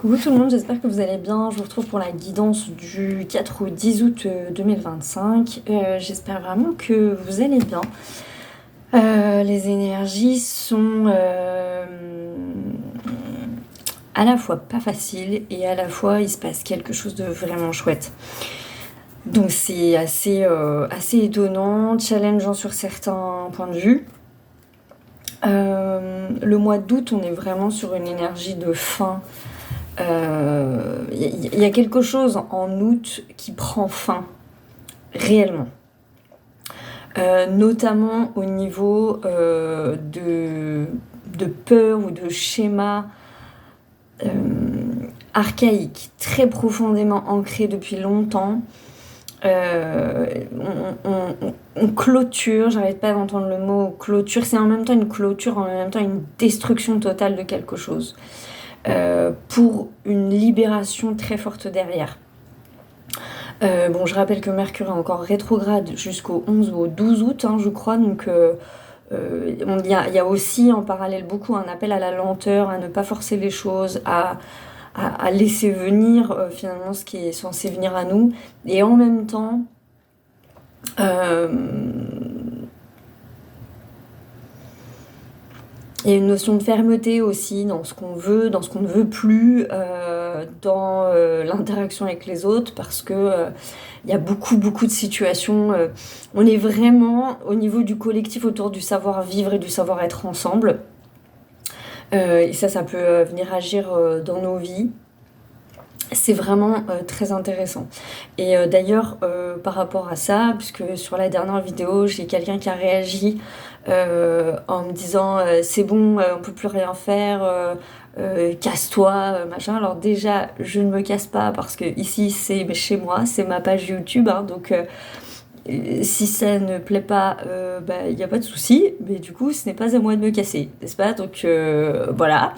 Coucou tout le monde, j'espère que vous allez bien. Je vous retrouve pour la guidance du 4 au 10 août 2025. J'espère vraiment que vous allez bien. Les énergies sont à la fois pas faciles et à la fois il se passe quelque chose de vraiment chouette. Donc c'est assez étonnant, challengeant sur certains points de vue. Le mois d'août, on est vraiment sur une énergie de fin. Y a quelque chose en août qui prend fin réellement, notamment au niveau de peur ou de schéma archaïque, très profondément ancré depuis longtemps. On clôture, j'arrête pas d'entendre le mot clôture, c'est en même temps une clôture, en même temps une destruction totale de quelque chose. Pour une libération très forte derrière. Bon, je rappelle que Mercure est encore rétrograde jusqu'au 11 ou au 12 août, je crois, donc il y a aussi en parallèle beaucoup un appel à la lenteur, à ne pas forcer les choses, à laisser venir finalement ce qui est censé venir à nous, et en même temps il y a une notion de fermeté aussi dans ce qu'on veut, dans ce qu'on ne veut plus, dans l'interaction avec les autres, parce que il y a beaucoup de situations. On est vraiment au niveau du collectif autour du savoir-vivre et du savoir-être ensemble. Et ça peut venir agir dans nos vies. C'est vraiment très intéressant. Et d'ailleurs, par rapport à ça, puisque sur la dernière vidéo, j'ai quelqu'un qui a réagi en me disant c'est bon, on peut plus rien faire, casse-toi, machin. Alors déjà, je ne me casse pas parce que ici c'est chez moi, c'est ma page YouTube, donc si ça ne plaît pas, il n'y a pas de souci, mais du coup ce n'est pas à moi de me casser, n'est-ce pas? Donc voilà.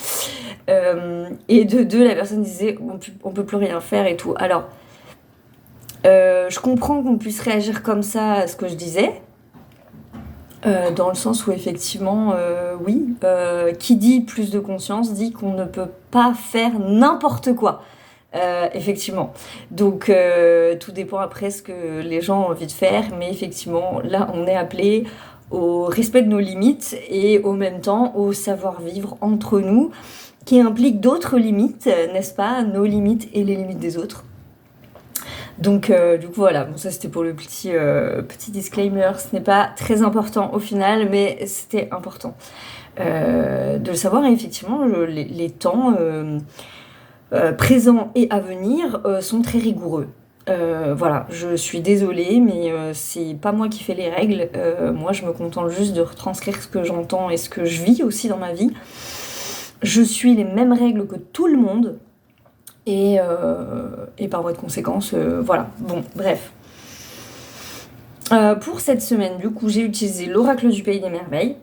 Et de deux, la personne disait on peut plus rien faire et tout. Alors je comprends qu'on puisse réagir comme ça à ce que je disais, dans le sens où effectivement oui, qui dit plus de conscience dit qu'on ne peut pas faire n'importe quoi. Effectivement. Donc tout dépend après ce que les gens ont envie de faire, mais effectivement là on est appelé au respect de nos limites et au même temps au savoir-vivre entre nous, qui implique d'autres limites, n'est-ce pas? Nos limites et les limites des autres. Donc du coup voilà, bon, ça c'était pour le petit disclaimer, ce n'est pas très important au final, mais c'était important de le savoir. Et effectivement les temps présents et à venir sont très rigoureux. Voilà, je suis désolée, mais c'est pas moi qui fais les règles. Moi, je me contente juste de retranscrire ce que j'entends et ce que je vis aussi dans ma vie. Je suis les mêmes règles que tout le monde. Et par voie de conséquence, voilà. Bon, bref. Pour cette semaine, du coup, j'ai utilisé l'oracle du Pays des Merveilles.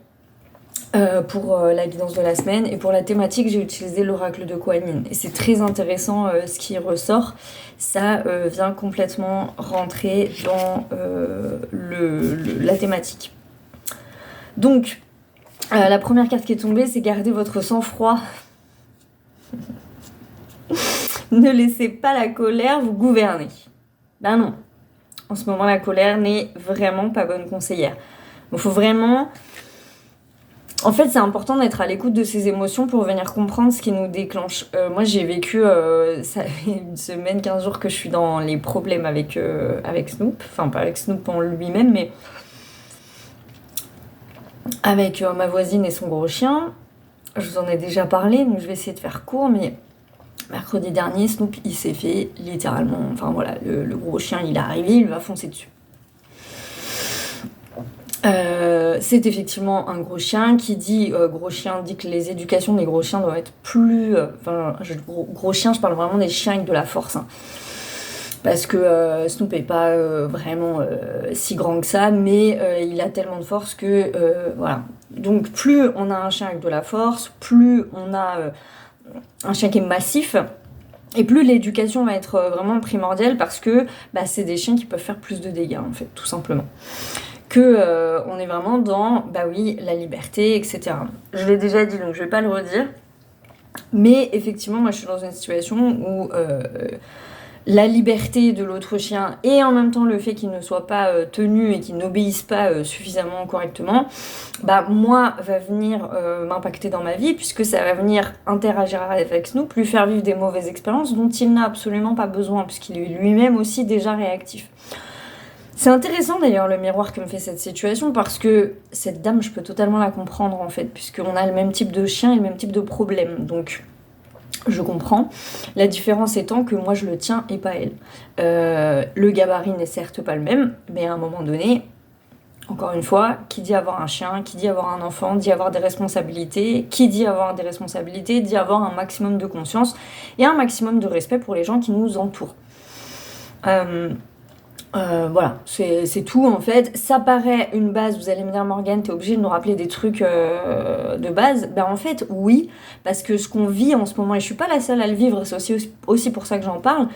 Pour la guidance de la semaine, et pour la thématique j'ai utilisé l'oracle de Kuan Yin, et c'est très intéressant ce qui ressort. Ça vient complètement rentrer dans la thématique. Donc la première carte qui est tombée, c'est garder votre sang-froid. Ne laissez pas la colère vous gouverner. Ben non, en ce moment la colère n'est vraiment pas bonne conseillère. Il faut vraiment... En fait, c'est important d'être à l'écoute de ses émotions pour venir comprendre ce qui nous déclenche. Moi, j'ai vécu, ça fait une semaine, 15 jours que je suis dans les problèmes avec Snoop. Enfin, pas avec Snoop en lui-même, mais avec ma voisine et son gros chien. Je vous en ai déjà parlé, donc je vais essayer de faire court, mais mercredi dernier, Snoop, il s'est fait littéralement... Enfin voilà, le gros chien, il est arrivé, il va foncer dessus. C'est effectivement un gros chien. Qui dit gros chien dit que les éducations des gros chiens doivent être plus... gros chien, je parle vraiment des chiens avec de la force. Parce que Snoop n'est pas vraiment si grand que ça, mais il a tellement de force que... voilà. Donc plus on a un chien avec de la force, plus on a un chien qui est massif, et plus l'éducation va être vraiment primordiale, parce que c'est des chiens qui peuvent faire plus de dégâts, en fait, tout simplement. On est vraiment dans, la liberté, etc. Je l'ai déjà dit, donc je vais pas le redire. Mais effectivement, moi je suis dans une situation où la liberté de l'autre chien et en même temps le fait qu'il ne soit pas tenu et qu'il n'obéisse pas suffisamment correctement, bah moi va venir m'impacter dans ma vie puisque ça va venir interagir avec nous, lui faire vivre des mauvaises expériences dont il n'a absolument pas besoin puisqu'il est lui-même aussi déjà réactif. C'est intéressant d'ailleurs le miroir que me fait cette situation parce que cette dame je peux totalement la comprendre en fait puisqu'on a le même type de chien et le même type de problème donc je comprends. La différence étant que moi je le tiens et pas elle. Le gabarit n'est certes pas le même, mais à un moment donné, encore une fois, qui dit avoir un chien, qui dit avoir un enfant, dit avoir des responsabilités, qui dit avoir des responsabilités, dit avoir un maximum de conscience et un maximum de respect pour les gens qui nous entourent. Voilà, c'est tout en fait. Ça paraît une base, vous allez me dire Morgane, t'es obligée de nous rappeler des trucs de base. Ben en fait, oui, parce que ce qu'on vit en ce moment, et je suis pas la seule à le vivre, c'est aussi pour ça que j'en parle,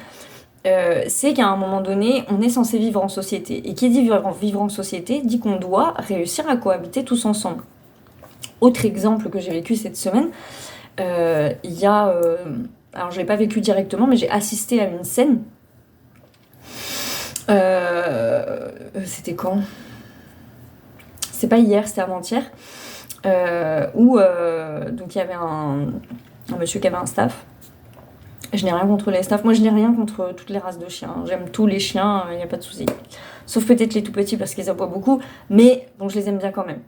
c'est qu'à un moment donné, on est censé vivre en société. Et qui dit vivre en société, dit qu'on doit réussir à cohabiter tous ensemble. Autre exemple que j'ai vécu cette semaine, il y a... alors je l'ai pas vécu directement, mais j'ai assisté à une scène. C'était quand? C'est pas hier, c'était avant-hier. Où donc il y avait un monsieur qui avait un staff. Je n'ai rien contre les staffs. Moi, je n'ai rien contre toutes les races de chiens. J'aime tous les chiens, il n'y a pas de souci. Sauf peut-être les tout petits parce qu'ils aboient beaucoup. Mais bon, je les aime bien quand même.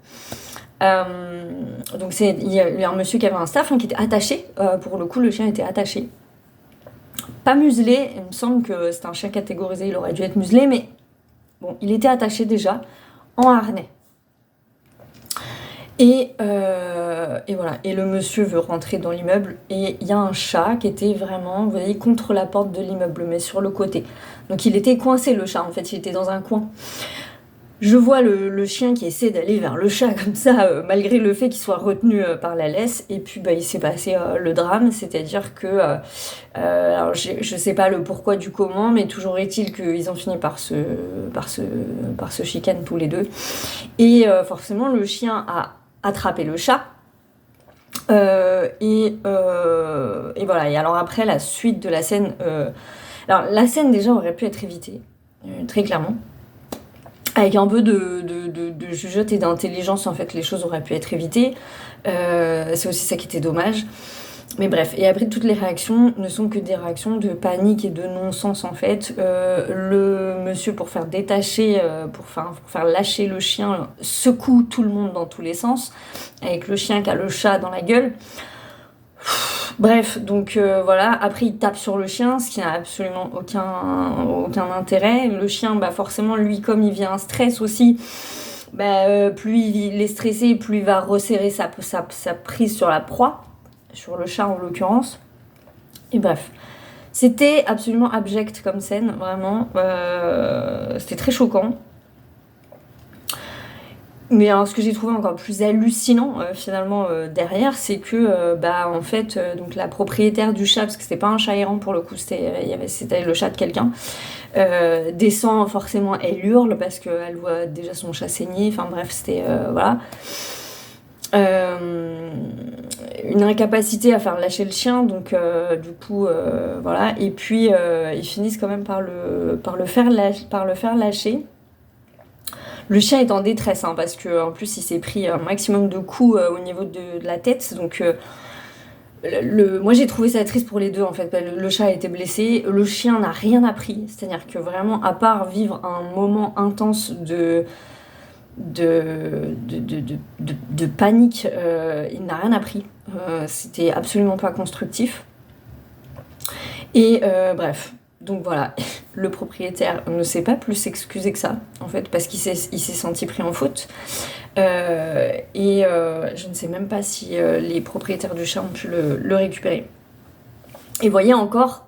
Donc il y a un monsieur qui avait un staff qui était attaché. Pour le coup, le chien était attaché. Pas muselé, il me semble que c'est un chien catégorisé, il aurait dû être muselé, mais bon, il était attaché déjà en harnais. Et voilà, et le monsieur veut rentrer dans l'immeuble et il y a un chat qui était vraiment, vous voyez, contre la porte de l'immeuble, mais sur le côté. Donc il était coincé le chat, en fait, il était dans un coin. Je vois le chien qui essaie d'aller vers le chat comme ça, malgré le fait qu'il soit retenu par la laisse. Et puis il s'est passé le drame, c'est-à-dire que, alors je sais pas le pourquoi du comment, mais toujours est-il qu'ils ont fini par se chicane tous les deux. Et forcément le chien a attrapé le chat. Et voilà. Et alors après la suite de la scène, alors la scène déjà aurait pu être évitée, très clairement. Avec un peu de jugeote et d'intelligence, en fait, les choses auraient pu être évitées. C'est aussi ça qui était dommage. Mais bref, et après, toutes les réactions ne sont que des réactions de panique et de non-sens, en fait. Le monsieur, pour faire détacher, pour faire lâcher le chien, secoue tout le monde dans tous les sens, avec le chien qui a le chat dans la gueule. Bref, donc voilà, après il tape sur le chien, ce qui n'a absolument aucun intérêt. Le chien, bah forcément, lui, comme il vit un stress aussi, bah, plus il est stressé, plus il va resserrer sa prise sur la proie, sur le chat en l'occurrence. Et bref, c'était absolument abject comme scène, vraiment. C'était très choquant. Mais alors, ce que j'ai trouvé encore plus hallucinant finalement derrière, c'est que en fait donc la propriétaire du chat, parce que c'était pas un chat errant pour le coup, c'était le chat de quelqu'un, descend forcément, elle hurle parce qu'elle voit déjà son chat saigner. Enfin bref, c'était voilà. Une incapacité à faire lâcher le chien, donc du coup voilà. Et puis ils finissent quand même par le faire lâcher. Le chien est en détresse, parce qu'en plus il s'est pris un maximum de coups au niveau de la tête, donc moi j'ai trouvé ça triste pour les deux en fait. Le chat a été blessé, le chien n'a rien appris, c'est-à-dire que vraiment, à part vivre un moment intense de panique, il n'a rien appris. C'était absolument pas constructif. Et bref. Donc voilà, le propriétaire ne s'est pas plus excusé que ça, en fait, parce qu'il s'est senti pris en faute. Je ne sais même pas si les propriétaires du chat ont pu le récupérer. Et voyez encore,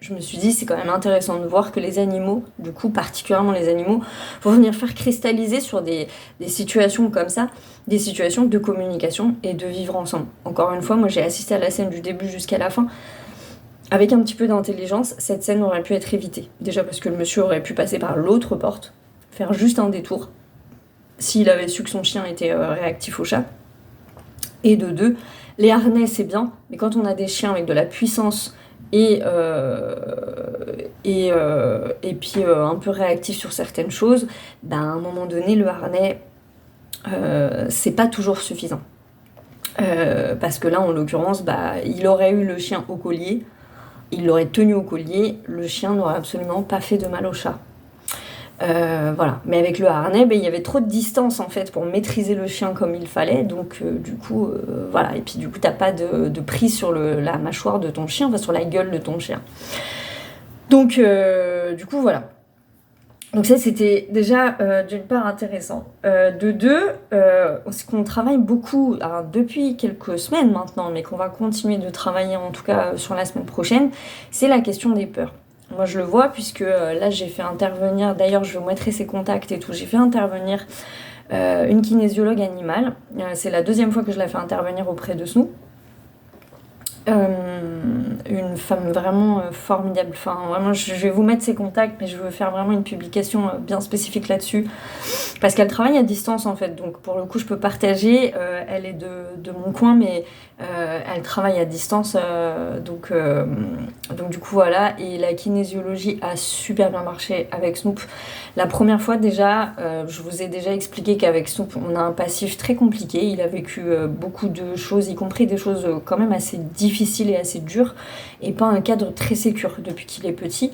je me suis dit, c'est quand même intéressant de voir que les animaux, du coup, particulièrement les animaux, vont venir faire cristalliser sur des situations comme ça, des situations de communication et de vivre ensemble. Encore une fois, moi j'ai assisté à la scène du début jusqu'à la fin. Avec un petit peu d'intelligence, cette scène aurait pu être évitée. Déjà parce que le monsieur aurait pu passer par l'autre porte, faire juste un détour, s'il avait su que son chien était réactif au chat. Et de deux, Les harnais, c'est bien, mais quand on a des chiens avec de la puissance et puis un peu réactifs sur certaines choses, ben, à un moment donné, le harnais, c'est pas toujours suffisant. Parce que là, en l'occurrence, bah, il aurait eu le chien au collier, il l'aurait tenu au collier, le chien n'aurait absolument pas fait de mal au chat. Voilà. Mais avec le harnais, ben, il y avait trop de distance en fait pour maîtriser le chien comme il fallait, donc du coup, voilà. Et puis du coup, t'as pas de prise sur la mâchoire de ton chien, enfin sur la gueule de ton chien. Donc du coup, voilà. Donc ça, c'était déjà d'une part intéressant. De deux, ce qu'on travaille beaucoup, alors, depuis quelques semaines maintenant, mais qu'on va continuer de travailler en tout cas sur la semaine prochaine, c'est la question des peurs. Moi, je le vois puisque là, j'ai fait intervenir, d'ailleurs, je vous mettrai ses contacts et tout, j'ai fait intervenir une kinésiologue animale. C'est la deuxième fois que je la fais intervenir auprès de Snoop. Une femme vraiment formidable. Enfin, vraiment, je vais vous mettre ses contacts, mais je veux faire vraiment une publication bien spécifique là-dessus. Parce qu'elle travaille à distance, en fait. Donc, pour le coup, je peux partager. Elle est de mon coin, mais elle travaille à distance. Donc, du coup, voilà. Et la kinésiologie a super bien marché avec Snoop. La première fois, déjà, je vous ai déjà expliqué qu'avec Snoop, on a un passif très compliqué. Il a vécu beaucoup de choses, y compris des choses quand même assez difficiles et assez dures, et pas un cadre très sécure depuis qu'il est petit.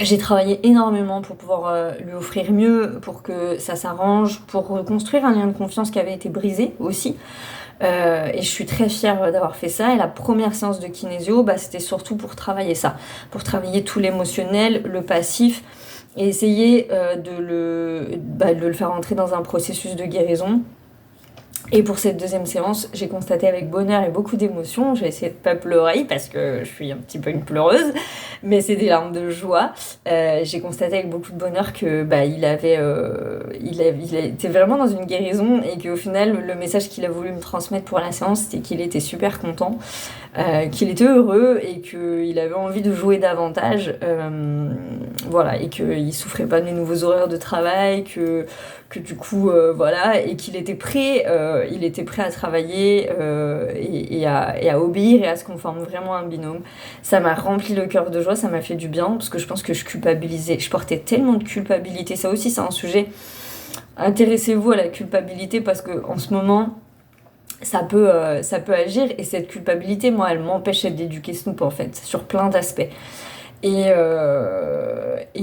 J'ai travaillé énormément pour pouvoir lui offrir mieux, pour que ça s'arrange, pour reconstruire un lien de confiance qui avait été brisé aussi. Et je suis très fière d'avoir fait ça. Et la première séance de kinésio, bah, c'était surtout pour travailler ça, pour travailler tout l'émotionnel, le passif, et essayer de le faire entrer dans un processus de guérison. Et pour cette deuxième séance, j'ai constaté avec bonheur et beaucoup d'émotion, j'ai essayé de pas pleurer parce que je suis un petit peu une pleureuse, mais c'est des larmes de joie. J'ai constaté avec beaucoup de bonheur que il était vraiment dans une guérison et qu'au final, le message qu'il a voulu me transmettre pour la séance, c'était qu'il était super content, qu'il était heureux et qu'il avait envie de jouer davantage, voilà, et qu'il souffrait pas des nouveaux horaires de travail, que du coup, voilà, et qu'il était prêt, à travailler et à obéir et à se conformer vraiment à un binôme. Ça m'a rempli le cœur de joie, ça m'a fait du bien, parce que je pense que je culpabilisais, je portais tellement de culpabilité. Ça aussi, c'est un sujet. Intéressez-vous à la culpabilité, parce que en ce moment, ça peut agir, et cette culpabilité, moi, elle m'empêchait d'éduquer Snoop, en fait, sur plein d'aspects. Et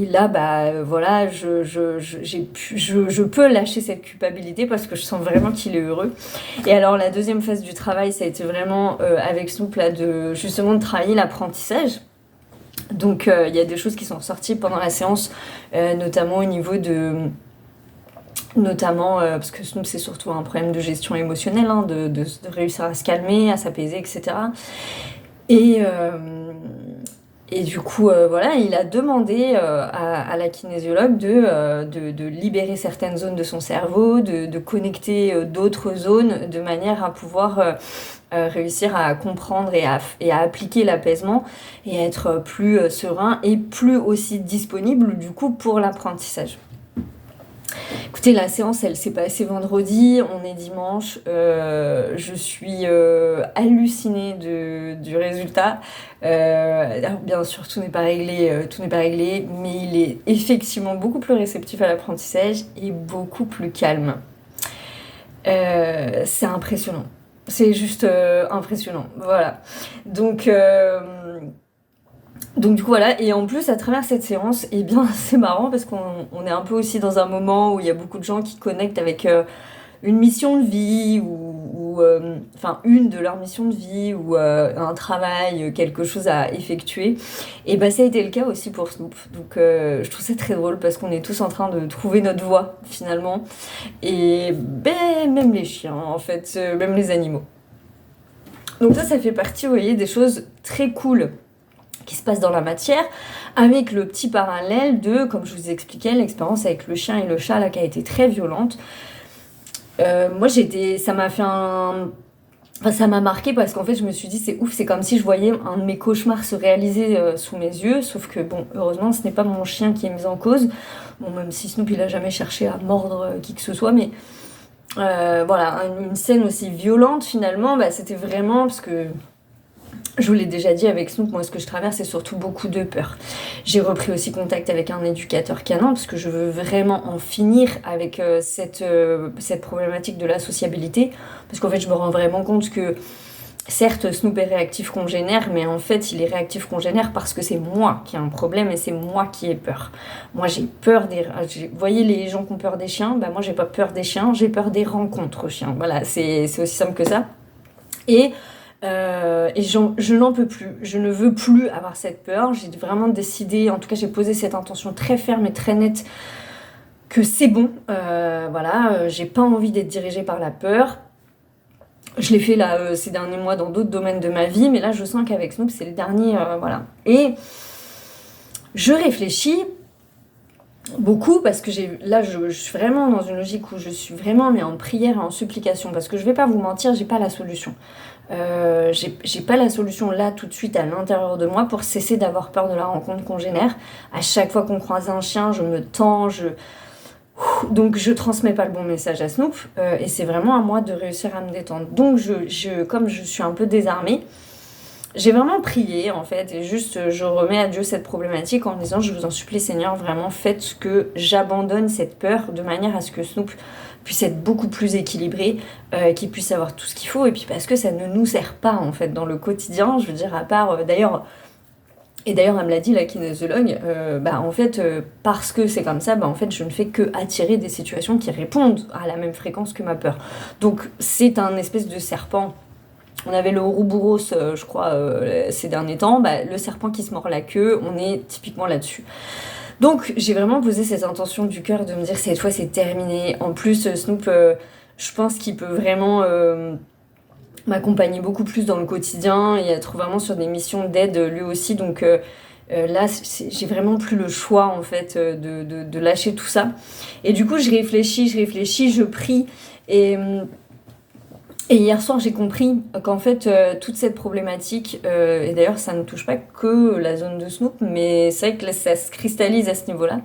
là, voilà, je peux lâcher cette culpabilité parce que je sens vraiment qu'il est heureux. Et alors, la deuxième phase du travail, ça a été vraiment avec Snoop, là, justement de travailler l'apprentissage. Donc, il y a des choses qui sont sorties pendant la séance, notamment au niveau de... Parce que Snoop, c'est surtout un problème de gestion émotionnelle, hein, de réussir à se calmer, à s'apaiser, etc. Et du coup, voilà, il a demandé à la kinésiologue de libérer certaines zones de son cerveau, de connecter d'autres zones, de manière à pouvoir réussir à comprendre et à appliquer l'apaisement, et à être plus serein et plus aussi disponible du coup pour l'apprentissage. Écoutez, la séance, elle s'est passée vendredi, on est dimanche, je suis hallucinée du résultat. Alors bien sûr, tout n'est pas réglé, mais il est effectivement beaucoup plus réceptif à l'apprentissage et beaucoup plus calme. C'est impressionnant. C'est juste impressionnant, voilà. Donc du coup voilà, et en plus à travers cette séance, eh bien c'est marrant parce qu'on est un peu aussi dans un moment où il y a beaucoup de gens qui connectent avec une mission de vie enfin une de leurs missions de vie ou un travail, quelque chose à effectuer. Et bah ça a été le cas aussi pour Snoop. Donc je trouve ça très drôle parce qu'on est tous en train de trouver notre voie finalement. Et même les chiens en fait, même les animaux. Donc ça fait partie, vous voyez, des choses très cool qui se passe dans la matière, avec le petit parallèle de, comme je vous expliquais, l'expérience avec le chien et le chat là, qui a été très violente. Moi ça m'a fait Enfin, ça m'a marqué parce qu'en fait je me suis dit c'est ouf, c'est comme si je voyais un de mes cauchemars se réaliser sous mes yeux, sauf que bon, heureusement ce n'est pas mon chien qui est mis en cause, bon, même si Snoop il a jamais cherché à mordre qui que ce soit, mais Voilà, une scène aussi violente finalement, bah, c'était vraiment parce que je vous l'ai déjà dit avec Snoop, moi ce que je traverse c'est surtout beaucoup de peur. J'ai repris aussi contact avec un éducateur canin parce que je veux vraiment en finir avec cette problématique de la sociabilité. Parce qu'en fait je me rends vraiment compte que certes Snoop est réactif congénère, mais en fait il est réactif congénère parce que c'est moi qui ai un problème et c'est moi qui ai peur. Moi j'ai peur des... Vous voyez les gens qui ont peur des chiens, bah moi j'ai pas peur des chiens, j'ai peur des rencontres chiens. Voilà, c'est aussi simple que ça. Et je n'en peux plus, je ne veux plus avoir cette peur. J'ai vraiment décidé, en tout cas j'ai posé cette intention très ferme et très nette que c'est bon. Voilà, j'ai pas envie d'être dirigée par la peur. Je l'ai fait là ces derniers mois dans d'autres domaines de ma vie, mais là je sens qu'avec Snoop c'est le dernier, voilà. Et je réfléchis beaucoup parce que je suis vraiment dans une logique où je suis vraiment mais en prière et en supplication parce que je vais pas vous mentir, j'ai pas la solution. J'ai pas la solution là tout de suite à l'intérieur de moi pour cesser d'avoir peur de la rencontre congénère. À chaque fois qu'on croise un chien, je me tends, donc je transmets pas le bon message à Snoop et c'est vraiment à moi de réussir à me détendre. Donc comme je suis un peu désarmée, j'ai vraiment prié en fait et juste je remets à Dieu cette problématique en disant je vous en supplie Seigneur vraiment faites que j'abandonne cette peur de manière à ce que Snoop puisse être beaucoup plus équilibré, qu'il puisse avoir tout ce qu'il faut et puis parce que ça ne nous sert pas en fait dans le quotidien, je veux dire à part d'ailleurs elle me l'a dit la kinésiologue, en fait parce que c'est comme ça, en fait je ne fais que attirer des situations qui répondent à la même fréquence que ma peur. Donc c'est un espèce de serpent. On avait le Ouroboros, je crois, ces derniers temps. Le serpent qui se mord la queue, on est typiquement là-dessus. Donc, j'ai vraiment posé cette intention du cœur de me dire, cette fois, c'est terminé. En plus, Snoop, je pense qu'il peut vraiment m'accompagner beaucoup plus dans le quotidien et être vraiment sur des missions d'aide lui aussi. Donc là, j'ai vraiment plus le choix, en fait, de lâcher tout ça. Et du coup, je réfléchis, je prie. Et hier soir, j'ai compris qu'en fait, toute cette problématique, et d'ailleurs, ça ne touche pas que la zone de Snoop, mais c'est vrai que là, ça se cristallise à ce niveau-là.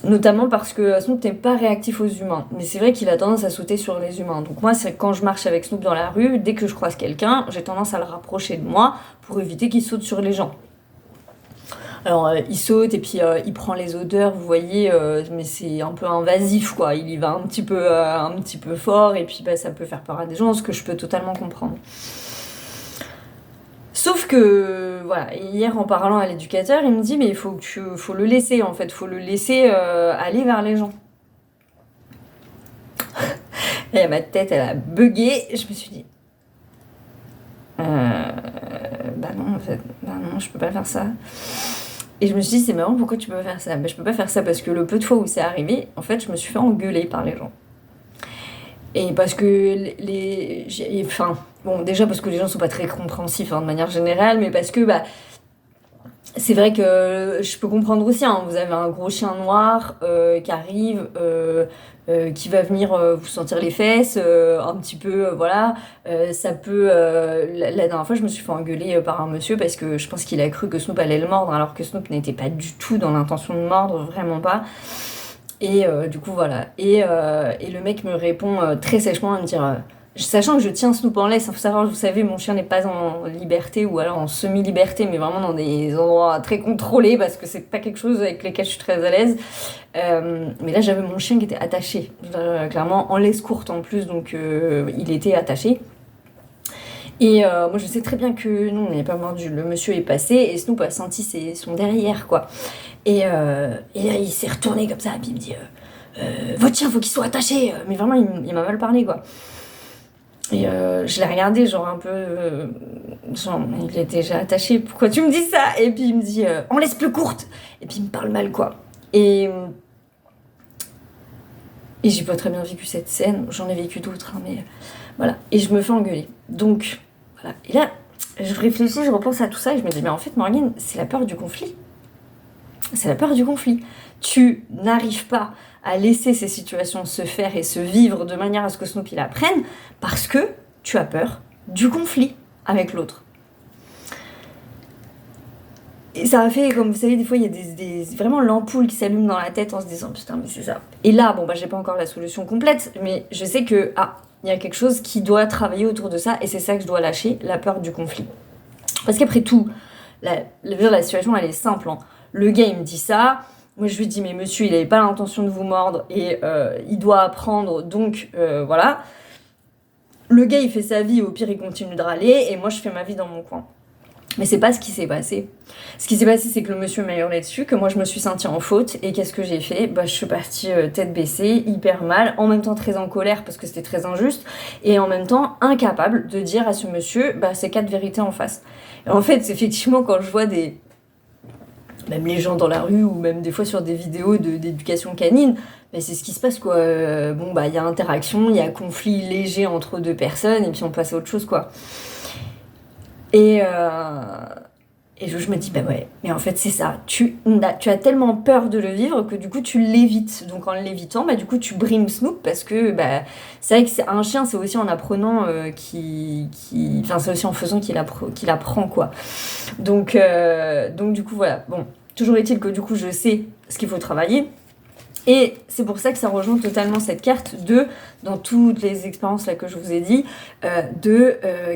Notamment parce que Snoop n'est pas réactif aux humains. Mais c'est vrai qu'il a tendance à sauter sur les humains. Donc moi, c'est quand je marche avec Snoop dans la rue, dès que je croise quelqu'un, j'ai tendance à le rapprocher de moi pour éviter qu'il saute sur les gens. Alors il saute et puis il prend les odeurs, vous voyez, mais c'est un peu invasif quoi. Il y va un petit peu fort et puis ça peut faire peur à des gens, ce que je peux totalement comprendre. Sauf que voilà, hier en parlant à l'éducateur, il me dit mais il faut le laisser en fait, faut le laisser aller vers les gens. Et ma tête elle a bugué, je me suis dit non en fait, non je peux pas faire ça. Et je me suis dit, c'est marrant, pourquoi tu peux pas faire ça? Je peux pas faire ça parce que le peu de fois où c'est arrivé, en fait, je me suis fait engueuler par les gens. Et parce que déjà parce que les gens sont pas très compréhensifs de manière générale, mais parce que c'est vrai que je peux comprendre aussi, hein, vous avez un gros chien noir qui arrive, qui va venir vous sentir les fesses, un petit peu, voilà. Ça peut... la dernière fois, je me suis fait engueuler par un monsieur parce que je pense qu'il a cru que Snoop allait le mordre, alors que Snoop n'était pas du tout dans l'intention de mordre, vraiment pas. Et du coup, voilà. Et le mec me répond très sèchement à me dire... sachant que je tiens Snoop en laisse, il faut savoir, vous savez, mon chien n'est pas en liberté ou alors en semi-liberté, mais vraiment dans des endroits très contrôlés parce que c'est pas quelque chose avec lequel je suis très à l'aise. Mais là, j'avais mon chien qui était attaché, clairement en laisse courte en plus, donc il était attaché. Et moi, je sais très bien que non, il n'est pas mordu. Le monsieur est passé et Snoop a senti son derrière, quoi. Et là, il s'est retourné comme ça, et puis il me dit votre chien, faut qu'il soit attaché. Mais vraiment, il m'a mal parlé, quoi. Et je l'ai regardé, genre un peu. Genre, il est déjà attaché, pourquoi tu me dis ça? Et puis il me dit on laisse plus courte. Et puis il me parle mal, quoi. Et j'ai pas très bien vécu cette scène, j'en ai vécu d'autres, hein, mais voilà. Et je me fais engueuler. Donc, voilà. Et là, je réfléchis, je repense à tout ça et je me dis mais en fait, Morgane, c'est la peur du conflit. C'est la peur du conflit. Tu n'arrives pas à laisser ces situations se faire et se vivre de manière à ce que Snoop il apprenne parce que tu as peur du conflit avec l'autre. Et ça a fait, comme vous savez, des fois, il y a vraiment l'ampoule qui s'allume dans la tête en se disant, putain, mais c'est ça. Et là, bon, bah, j'ai pas encore la solution complète, mais je sais que, il y a quelque chose qui doit travailler autour de ça, et c'est ça que je dois lâcher, la peur du conflit. Parce qu'après tout, la situation, elle est simple, hein. Le gars, il me dit ça, moi, je lui dis, mais monsieur, il avait pas l'intention de vous mordre, et il doit apprendre, donc, voilà. Le gars, il fait sa vie, au pire, il continue de râler, et moi, je fais ma vie dans mon coin. Mais c'est pas ce qui s'est passé. Ce qui s'est passé, c'est que le monsieur m'a hurlé dessus, que moi je me suis sentie en faute, et qu'est-ce que j'ai fait? Bah, je suis partie tête baissée, hyper mal, en même temps très en colère parce que c'était très injuste, et en même temps incapable de dire à ce monsieur ces 4 vérités en face. Et en fait, effectivement, quand je vois même les gens dans la rue, ou même des fois sur des vidéos d'éducation canine, c'est ce qui se passe, quoi. Il y a interaction, il y a conflit léger entre 2 personnes, et puis on passe à autre chose, quoi. Et je me dis, ouais, mais en fait, c'est ça. Tu as tellement peur de le vivre que du coup, tu l'évites. Donc, en l'évitant, du coup, tu brimes Snoop parce que c'est vrai que un chien, c'est aussi en apprenant Enfin, c'est aussi en faisant qu'il apprend, quoi. Donc, du coup, voilà. Bon, toujours est-il que du coup, je sais ce qu'il faut travailler. Et c'est pour ça que ça rejoint totalement cette carte dans toutes les expériences là que je vous ai dit,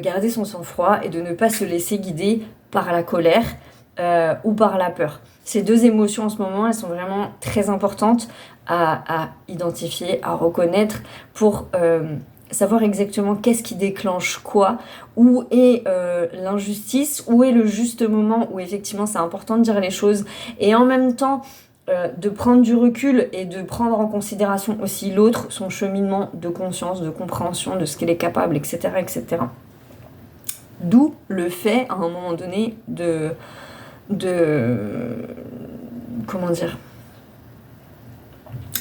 garder son sang-froid et de ne pas se laisser guider par la colère ou par la peur. Ces 2 émotions en ce moment, elles sont vraiment très importantes à identifier, à reconnaître pour savoir exactement qu'est-ce qui déclenche quoi, où est l'injustice, où est le juste moment où effectivement c'est important de dire les choses, et en même temps de prendre du recul et de prendre en considération aussi l'autre, son cheminement de conscience, de compréhension de ce qu'il est capable, etc., etc. D'où le fait, à un moment donné, comment dire,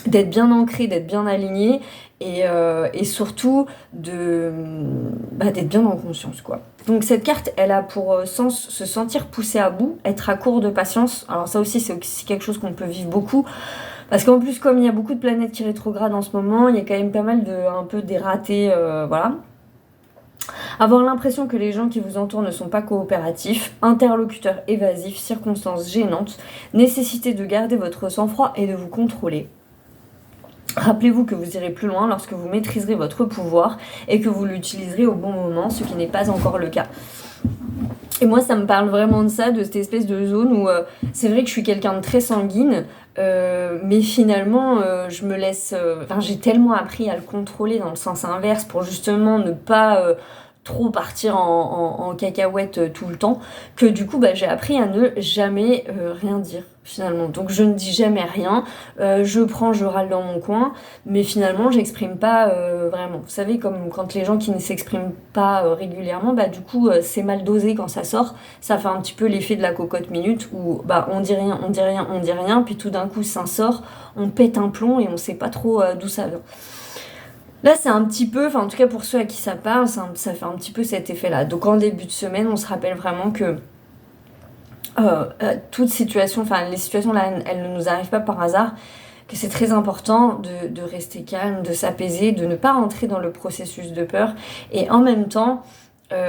d'être bien ancré, d'être bien aligné, et surtout d'être bien en conscience, quoi. Donc cette carte, elle a pour sens se sentir poussé à bout, être à court de patience. Alors ça aussi, c'est aussi quelque chose qu'on peut vivre beaucoup. Parce qu'en plus, comme il y a beaucoup de planètes qui rétrogradent en ce moment, il y a quand même pas mal un peu des ratés, voilà. Avoir l'impression que les gens qui vous entourent ne sont pas coopératifs, interlocuteurs évasifs, circonstances gênantes, nécessité de garder votre sang-froid et de vous contrôler. Rappelez-vous que vous irez plus loin lorsque vous maîtriserez votre pouvoir et que vous l'utiliserez au bon moment, ce qui n'est pas encore le cas. Et moi, ça me parle vraiment de ça, de cette espèce de zone où c'est vrai que je suis quelqu'un de très sanguine, mais finalement, je me laisse... j'ai tellement appris à le contrôler dans le sens inverse pour justement ne pas trop partir en cacahuète tout le temps, que du coup, j'ai appris à ne jamais rien dire, finalement. Donc, je ne dis jamais rien, je râle dans mon coin, mais finalement, j'exprime pas vraiment. Vous savez, comme quand les gens qui ne s'expriment pas régulièrement, du coup, c'est mal dosé quand ça sort. Ça fait un petit peu l'effet de la cocotte minute où on dit rien, on dit rien, on dit rien, puis tout d'un coup, ça sort, on pète un plomb et on sait pas trop d'où ça vient. Là, c'est un petit peu, en tout cas pour ceux à qui ça parle, ça fait un petit peu cet effet-là. Donc en début de semaine, on se rappelle vraiment que toute situation, les situations là, elles ne nous arrivent pas par hasard, que c'est très important de rester calme, de s'apaiser, de ne pas rentrer dans le processus de peur, et en même temps,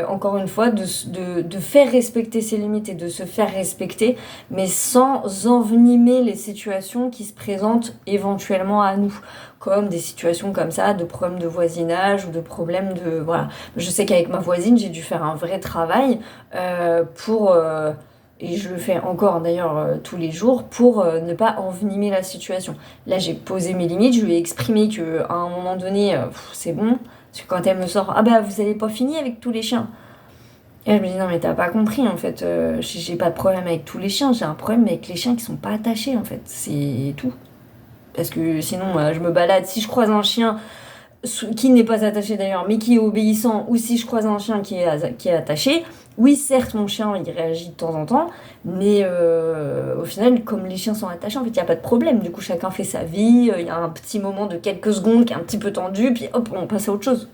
encore une fois, de faire respecter ses limites et de se faire respecter, mais sans envenimer les situations qui se présentent éventuellement à nous, comme des situations comme ça, de problèmes de voisinage ou de problèmes de... Voilà. Je sais qu'avec ma voisine, j'ai dû faire un vrai travail pour... et je le fais encore d'ailleurs tous les jours, pour ne pas envenimer la situation. Là, j'ai posé mes limites, je lui ai exprimé qu'à un moment donné, c'est bon. Parce que quand elle me sort, vous avez pas fini avec tous les chiens. Et elle me dit, non mais t'as pas compris en fait, j'ai pas de problème avec tous les chiens, j'ai un problème avec les chiens qui sont pas attachés en fait, c'est tout. Parce que sinon je me balade, si je croise un chien qui n'est pas attaché d'ailleurs, mais qui est obéissant, ou si je croise un chien qui est attaché, oui certes mon chien il réagit de temps en temps, mais au final comme les chiens sont attachés en fait il n'y a pas de problème, du coup chacun fait sa vie, il y a un petit moment de quelques secondes qui est un petit peu tendu, puis hop on passe à autre chose.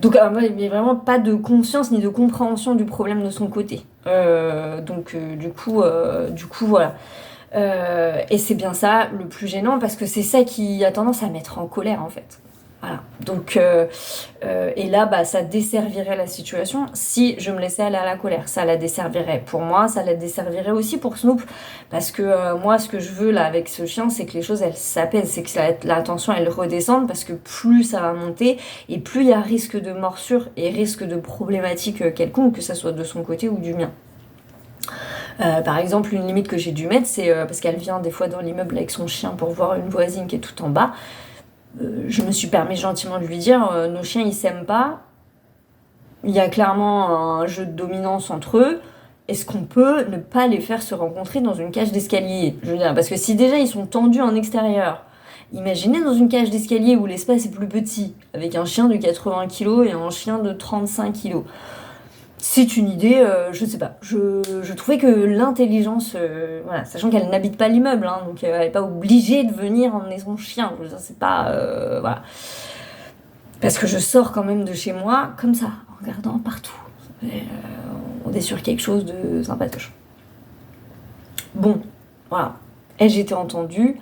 Donc il n'y a vraiment pas de conscience ni de compréhension du problème de son côté. Du coup voilà. Et c'est bien ça le plus gênant, parce que c'est ça qui a tendance à mettre en colère en fait. Voilà. Donc, et là, ça desservirait la situation si je me laissais aller à la colère. Ça la desservirait pour moi, ça la desservirait aussi pour Snoop. Parce que moi, ce que je veux là avec ce chien, c'est que les choses, elles s'apaisent. C'est que la tension, elle redescende parce que plus ça va monter et plus il y a risque de morsure et risque de problématique quelconque, que ça soit de son côté ou du mien. Par exemple, une limite que j'ai dû mettre, c'est parce qu'elle vient des fois dans l'immeuble avec son chien pour voir une voisine qui est tout en bas. Je me suis permis gentiment de lui dire nos chiens ils s'aiment pas, il y a clairement un jeu de dominance entre eux, est-ce qu'on peut ne pas les faire se rencontrer dans une cage d'escalier? Je veux dire, parce que si déjà ils sont tendus en extérieur, imaginez dans une cage d'escalier où l'espace est plus petit, avec un chien de 80 kg et un chien de 35 kg. C'est une idée, je sais pas. Je trouvais que l'intelligence, voilà, sachant qu'elle n'habite pas l'immeuble, hein, donc elle n'est pas obligée de venir emmener son chien. Je veux dire, c'est pas, voilà. Parce que je sors quand même de chez moi comme ça, en regardant partout. Et, on est sur quelque chose de sympatoche. Bon, voilà. Ai-je été entendue?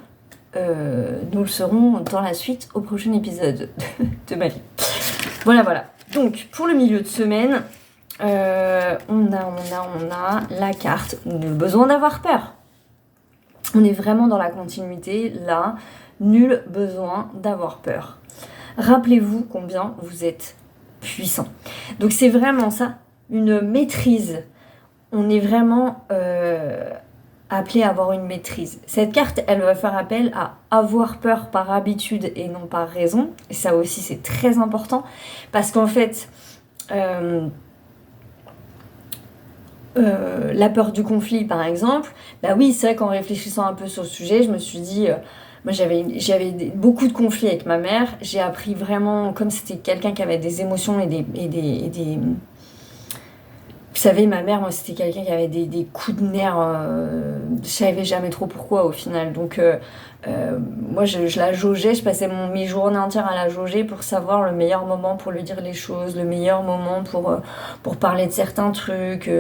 Nous le saurons dans la suite au prochain épisode de ma vie. Voilà. Donc, pour le milieu de semaine, on a la carte, nul besoin d'avoir peur. On est vraiment dans la continuité, là, nul besoin d'avoir peur. Rappelez-vous combien vous êtes puissant. Donc c'est vraiment ça, une maîtrise. On est vraiment appelé à avoir une maîtrise. Cette carte, elle va faire appel à avoir peur par habitude et non par raison. Et ça aussi, c'est très important, parce qu'en fait... la peur du conflit par exemple, bah oui c'est vrai qu'en réfléchissant un peu sur le sujet, je me suis dit, moi j'avais beaucoup de conflits avec ma mère, j'ai appris vraiment, comme c'était quelqu'un qui avait des émotions et des vous savez, ma mère, moi c'était quelqu'un qui avait des coups de nerfs, je savais jamais trop pourquoi au final, donc moi je la jaugeais, je passais mes journées entières à la jauger pour savoir le meilleur moment pour lui dire les choses, le meilleur moment pour parler de certains trucs,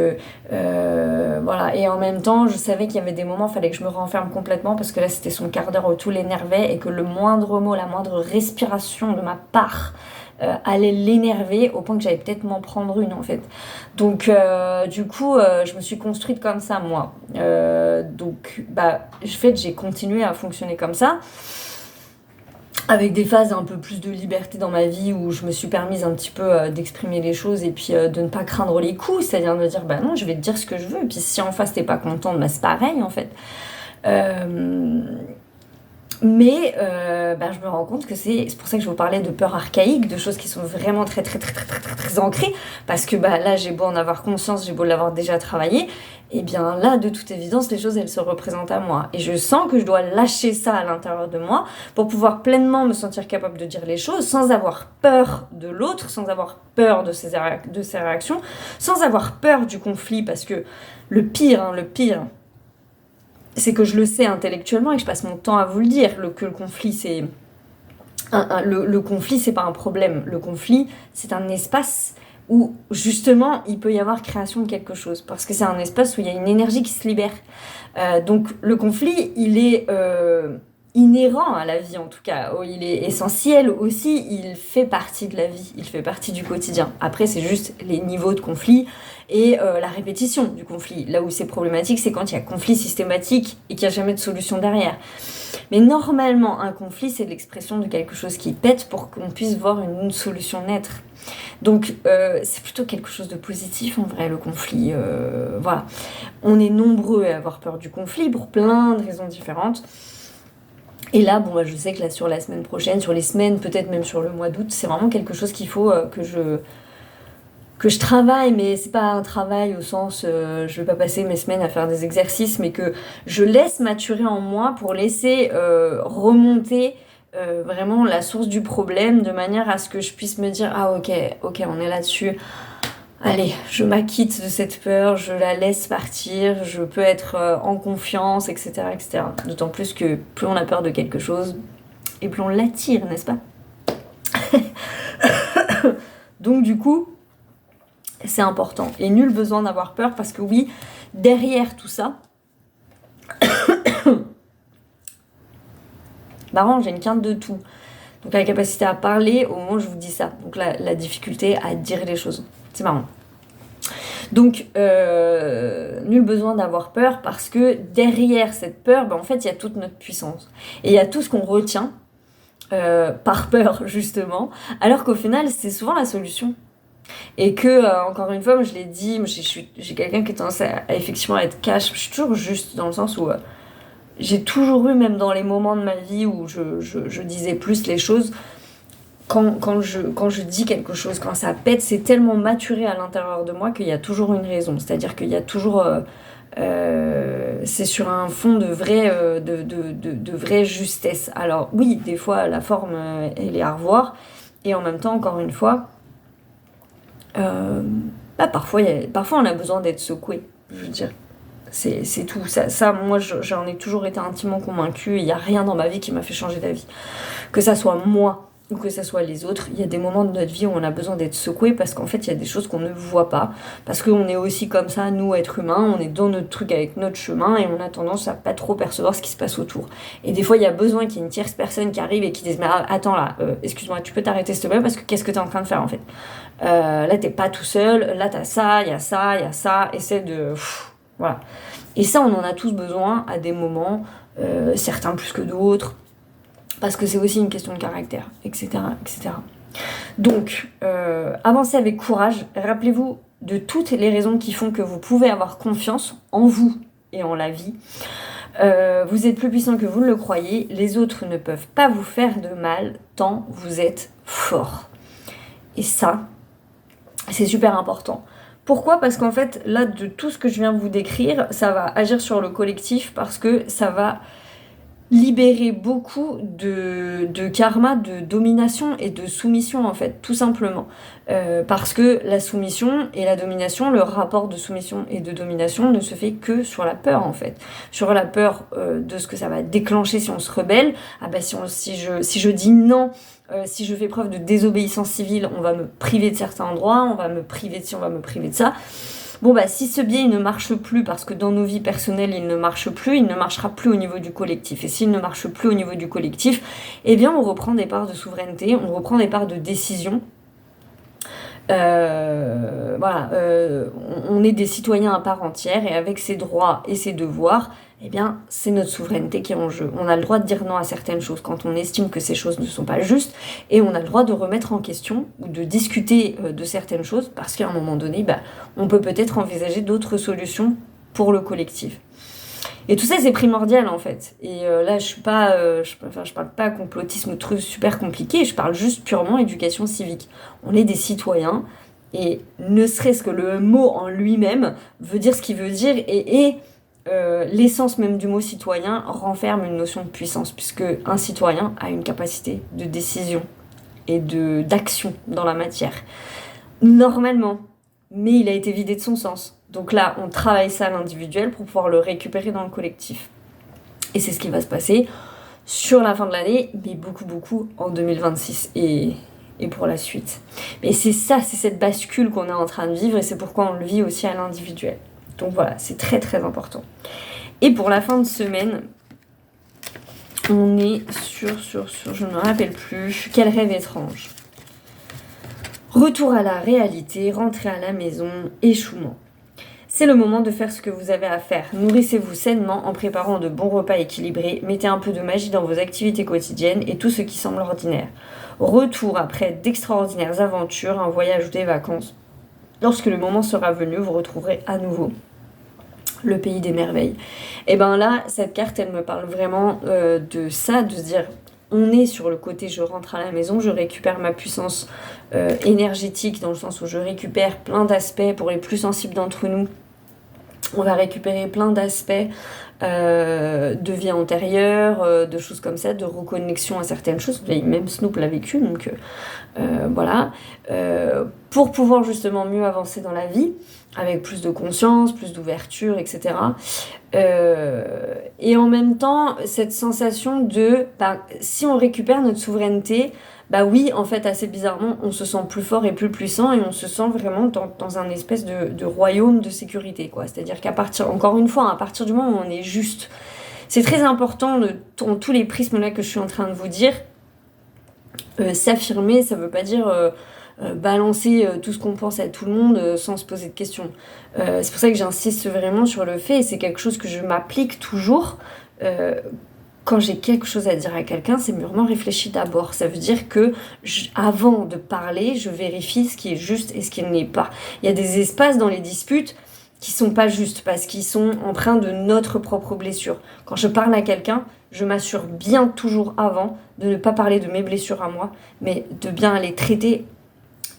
voilà. Et en même temps, je savais qu'il y avait des moments, il fallait que je me renferme complètement parce que là c'était son quart d'heure où tout l'énervait et que le moindre mot, la moindre respiration de ma part allait l'énerver au point que j'allais peut-être m'en prendre une en fait. Donc du coup je me suis construite comme ça moi. Donc en fait j'ai continué à fonctionner comme ça, avec des phases un peu plus de liberté dans ma vie où je me suis permise un petit peu d'exprimer les choses et puis de ne pas craindre les coups, c'est-à-dire de me dire non, je vais te dire ce que je veux et puis si en face t'es pas contente, c'est pareil en fait. Mais je me rends compte que c'est pour ça que je vous parlais de peur archaïque, de choses qui sont vraiment très ancrées, parce que là j'ai beau en avoir conscience, j'ai beau l'avoir déjà travaillé, et bien là de toute évidence les choses elles se représentent à moi et je sens que je dois lâcher ça à l'intérieur de moi pour pouvoir pleinement me sentir capable de dire les choses sans avoir peur de l'autre, sans avoir peur de ses réactions, sans avoir peur du conflit, parce que le pire c'est que je le sais intellectuellement et que je passe mon temps à vous le dire, que le conflit, c'est... Le conflit, c'est pas un problème. Le conflit, c'est un espace où, justement, il peut y avoir création de quelque chose. Parce que c'est un espace où il y a une énergie qui se libère. Donc, le conflit, il est inhérent à la vie, en tout cas. Il est essentiel aussi, il fait partie de la vie, il fait partie du quotidien. Après, c'est juste les niveaux de conflit et la répétition du conflit. Là où c'est problématique, c'est quand il y a conflit systématique et qu'il n'y a jamais de solution derrière. Mais normalement, un conflit, c'est l'expression de quelque chose qui pète pour qu'on puisse voir une solution naître. Donc, c'est plutôt quelque chose de positif, en vrai, le conflit. Voilà. On est nombreux à avoir peur du conflit pour plein de raisons différentes. Et là, je sais que là, sur la semaine prochaine, sur les semaines, peut-être même sur le mois d'août, c'est vraiment quelque chose qu'il faut que je travaille, mais c'est pas un travail au sens je vais pas passer mes semaines à faire des exercices, mais que je laisse maturer en moi pour laisser remonter vraiment la source du problème, de manière à ce que je puisse me dire ok, on est là-dessus, allez, je m'acquitte de cette peur, je la laisse partir, je peux être en confiance, etc., etc. D'autant plus que plus on a peur de quelque chose et plus on l'attire, n'est-ce pas? Donc du coup, c'est important. Et nul besoin d'avoir peur, parce que oui, derrière tout ça... Marrant, j'ai une quinte de tout. Donc la capacité à parler au moment où je vous dis ça. Donc la difficulté à dire les choses. C'est marrant. Donc, nul besoin d'avoir peur parce que derrière cette peur, en fait, il y a toute notre puissance. Et il y a tout ce qu'on retient par peur, justement, alors qu'au final, c'est souvent la solution. Et que, encore une fois, moi, je l'ai dit, j'ai quelqu'un qui a tendance à effectivement être cash. Je suis toujours juste dans le sens où j'ai toujours eu, même dans les moments de ma vie où je disais plus les choses, quand je dis quelque chose, quand ça pète, c'est tellement maturé à l'intérieur de moi qu'il y a toujours une raison. C'est-à-dire qu'il y a toujours... c'est sur un fond de vraie justesse. Alors oui, des fois, la forme, elle est à revoir. Et en même temps, encore une fois, parfois on a besoin d'être secoué, je veux dire. C'est tout. Ça moi, j'en ai toujours été intimement convaincue. Il n'y a rien dans ma vie qui m'a fait changer d'avis. Que ça soit moi ou que ça soit les autres, il y a des moments de notre vie où on a besoin d'être secoué parce qu'en fait, il y a des choses qu'on ne voit pas. Parce qu'on est aussi comme ça, nous, êtres humains, on est dans notre truc avec notre chemin et on a tendance à pas trop percevoir ce qui se passe autour. Et des fois, il y a besoin qu'il y ait une tierce personne qui arrive et qui dise « Mais attends là, excuse-moi, tu peux t'arrêter s'il te plaît parce que qu'est-ce que t'es en train de faire en fait là, t'es pas tout seul, là, t'as ça, il y a ça, il y a ça, essaie de... voilà. Et ça, on en a tous besoin à des moments, certains plus que d'autres, parce que c'est aussi une question de caractère, etc. etc. Donc, avancez avec courage. Rappelez-vous de toutes les raisons qui font que vous pouvez avoir confiance en vous et en la vie. Vous êtes plus puissant que vous ne le croyez. Les autres ne peuvent pas vous faire de mal tant vous êtes fort. Et ça, c'est super important. Pourquoi ? Parce qu'en fait, là, de tout ce que je viens de vous décrire, ça va agir sur le collectif parce que ça va libérer beaucoup de karma, de domination et de soumission, en fait, tout simplement. Parce que la soumission et la domination, le rapport de soumission et de domination ne se fait que sur la peur, en fait. Sur la peur de ce que ça va déclencher si on se rebelle. Ah bah si je dis non, si je fais preuve de désobéissance civile, on va me priver de certains droits, on va me priver de ci, on va me priver de ça. Bon bah si ce biais il ne marche plus parce que dans nos vies personnelles il ne marche plus, il ne marchera plus au niveau du collectif. Et s'il ne marche plus au niveau du collectif, eh bien on reprend des parts de souveraineté, on reprend des parts de décision. Voilà, on est des citoyens à part entière et avec ses droits et ses devoirs, eh bien, c'est notre souveraineté qui est en jeu. On a le droit de dire non à certaines choses quand on estime que ces choses ne sont pas justes et on a le droit de remettre en question ou de discuter de certaines choses parce qu'à un moment donné, on peut peut-être envisager d'autres solutions pour le collectif. Et tout ça, c'est primordial en fait. Et là, je parle pas complotisme ou truc super compliqué, je parle juste purement éducation civique. On est des citoyens et ne serait-ce que le mot en lui-même veut dire ce qu'il veut dire et l'essence même du mot citoyen renferme une notion de puissance puisque un citoyen a une capacité de décision et d'action dans la matière. Normalement, mais il a été vidé de son sens. Donc là, on travaille ça à l'individuel pour pouvoir le récupérer dans le collectif. Et c'est ce qui va se passer sur la fin de l'année, mais beaucoup en 2026 et pour la suite. Mais c'est ça, c'est cette bascule qu'on est en train de vivre et c'est pourquoi on le vit aussi à l'individuel. Donc voilà, c'est très important. Et pour la fin de semaine, on est sur je ne me rappelle plus, quel rêve étrange. Retour à la réalité, rentrée à la maison, échouement. C'est le moment de faire ce que vous avez à faire. Nourrissez-vous sainement en préparant de bons repas équilibrés. Mettez un peu de magie dans vos activités quotidiennes et tout ce qui semble ordinaire. Retour après d'extraordinaires aventures, un voyage ou des vacances. Lorsque le moment sera venu, vous retrouverez à nouveau le pays des merveilles. Et bien là, cette carte, elle me parle vraiment de ça, de se dire... On est sur le côté je rentre à la maison, je récupère ma puissance énergétique dans le sens où je récupère plein d'aspects pour les plus sensibles d'entre nous. On va récupérer plein d'aspects de vie antérieure, de choses comme ça, de reconnexion à certaines choses. Même Snoop l'a vécu, donc voilà. Pour pouvoir justement mieux avancer dans la vie, avec plus de conscience, plus d'ouverture, etc. Et en même temps, cette sensation de, si on récupère notre souveraineté, oui, en fait, assez bizarrement, on se sent plus fort et plus puissant et on se sent vraiment dans un espèce de royaume de sécurité, quoi. C'est-à-dire encore une fois, à partir du moment où on est juste, c'est très important dans tous les prismes là que je suis en train de vous dire, S'affirmer, ça veut pas dire balancer tout ce qu'on pense à tout le monde sans se poser de questions. C'est pour ça que j'insiste vraiment sur le fait, et c'est quelque chose que je m'applique toujours. euh, Quand j'ai quelque chose à dire à quelqu'un, c'est mûrement réfléchi d'abord. Ça veut dire que avant de parler, je vérifie ce qui est juste et ce qui ne l'est pas. Il y a des espaces dans les disputes qui sont pas justes parce qu'ils sont empreints de notre propre blessure. Quand je parle à quelqu'un, je m'assure bien toujours avant de ne pas parler de mes blessures à moi, mais de bien aller traiter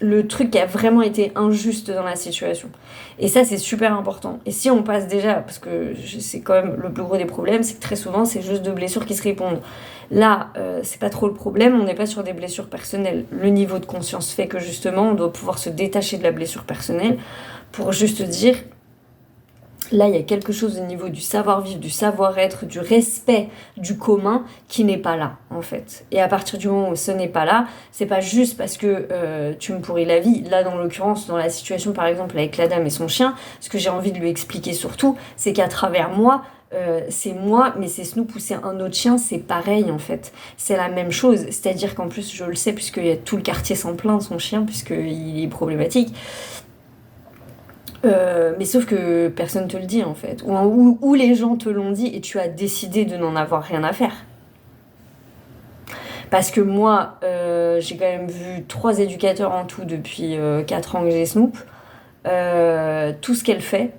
le truc qui a vraiment été injuste dans la situation. Et ça, c'est super important. Et si on passe déjà, parce que c'est quand même le plus gros des problèmes, c'est que très souvent, c'est juste deux blessures qui se répondent. Là, c'est pas trop le problème, on n'est pas sur des blessures personnelles. Le niveau de conscience fait que justement, on doit pouvoir se détacher de la blessure personnelle pour juste dire, là, il y a quelque chose au niveau du savoir-vivre, du savoir-être, du respect du commun qui n'est pas là, en fait. Et à partir du moment où ce n'est pas là, c'est pas juste parce que tu me pourris la vie. Là, dans l'occurrence, dans la situation, par exemple, avec la dame et son chien, ce que j'ai envie de lui expliquer surtout, c'est qu'à travers moi, c'est moi, mais c'est Snoop ou c'est un autre chien, c'est pareil, en fait. C'est la même chose. C'est-à-dire qu'en plus, je le sais, puisque tout le quartier s'en plaint de son chien, puisqu'il est problématique. Mais sauf que personne te le dit en fait, ou les gens te l'ont dit et tu as décidé de n'en avoir rien à faire. Parce que moi, j'ai quand même vu 3 éducateurs en tout depuis 4 ans que j'ai Snoop. Tout ce qu'elle fait,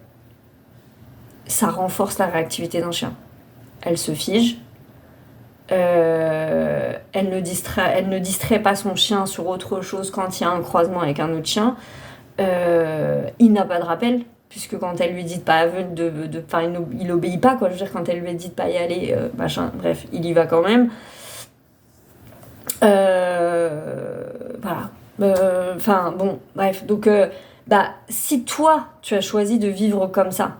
ça renforce la réactivité d'un chien. Elle se fige, elle ne distrait pas son chien sur autre chose quand il y a un croisement avec un autre chien. Il n'a pas de rappel, puisque quand elle lui dit de pas il obéit pas, quoi. Je veux dire, quand elle lui dit de pas y aller, machin, bref, il y va quand même. Voilà. Enfin, bon, bref. Donc, si toi, tu as choisi de vivre comme ça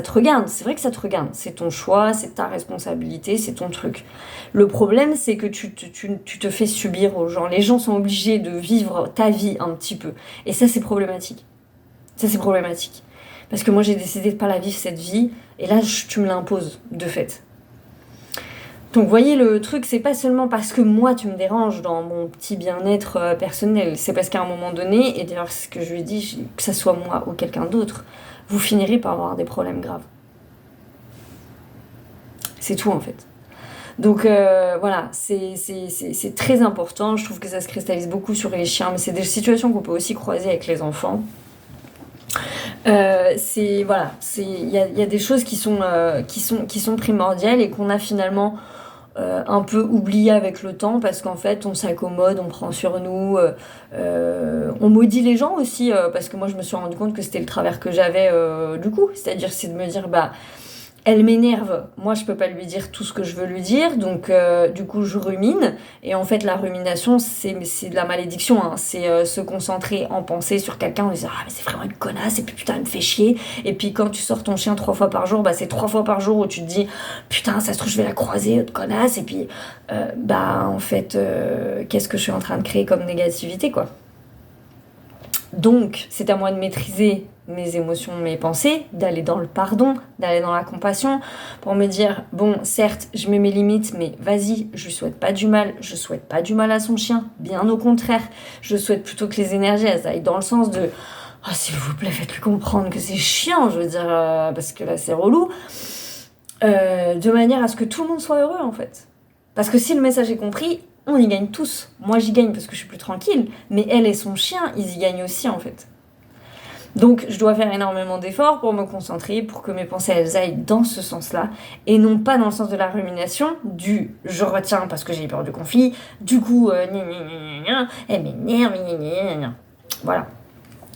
te regarde. C'est vrai que ça te regarde. C'est ton choix, c'est ta responsabilité, c'est ton truc. Le problème, c'est que tu te fais subir aux gens. Les gens sont obligés de vivre ta vie un petit peu. Et ça, c'est problématique. Ça, c'est problématique. Parce que moi, j'ai décidé de pas la vivre, cette vie. Et là, tu me l'imposes, de fait. Donc, vous voyez, le truc, c'est pas seulement parce que moi, tu me déranges dans mon petit bien-être personnel. C'est parce qu'à un moment donné, et d'ailleurs, ce que je lui ai dit, que ça soit moi ou quelqu'un d'autre, vous finirez par avoir des problèmes graves. C'est tout, en fait. Donc voilà, c'est très important. Je trouve que ça se cristallise beaucoup sur les chiens, mais c'est des situations qu'on peut aussi croiser avec les enfants. Voilà, il y a des choses qui sont primordiales et qu'on a finalement un peu oublié avec le temps parce qu'en fait on s'accommode, on prend sur nous, on maudit les gens aussi parce que moi je me suis rendu compte que c'était le travers que j'avais du coup, c'est-à-dire c'est de me dire elle m'énerve, moi je peux pas lui dire tout ce que je veux lui dire, donc du coup je rumine, et en fait la rumination c'est de la malédiction, hein. C'est se concentrer en pensée sur quelqu'un en disant ah mais c'est vraiment une connasse, et puis putain elle me fait chier, et puis quand tu sors ton chien 3 fois par jour, c'est 3 fois par jour où tu te dis putain ça se trouve je vais la croiser, autre connasse, et puis en fait qu'est-ce que je suis en train de créer comme négativité quoi. Donc, c'est à moi de maîtriser mes émotions, mes pensées, d'aller dans le pardon, d'aller dans la compassion, pour me dire, bon, certes, je mets mes limites, mais vas-y, je lui souhaite pas du mal, je souhaite pas du mal à son chien, bien au contraire, je souhaite plutôt que les énergies, elles aillent dans le sens de, oh, s'il vous plaît, faites-lui comprendre que c'est chiant, je veux dire, parce que là, c'est relou, de manière à ce que tout le monde soit heureux, en fait. Parce que si le message est compris, on y gagne tous. Moi, j'y gagne parce que je suis plus tranquille, mais elle et son chien, ils y gagnent aussi, en fait. Donc, je dois faire énormément d'efforts pour me concentrer, pour que mes pensées, elles aillent dans ce sens-là, et non pas dans le sens de la rumination, du « je retiens parce que j'ai peur du conflit », du coup, elle m'énerve, voilà.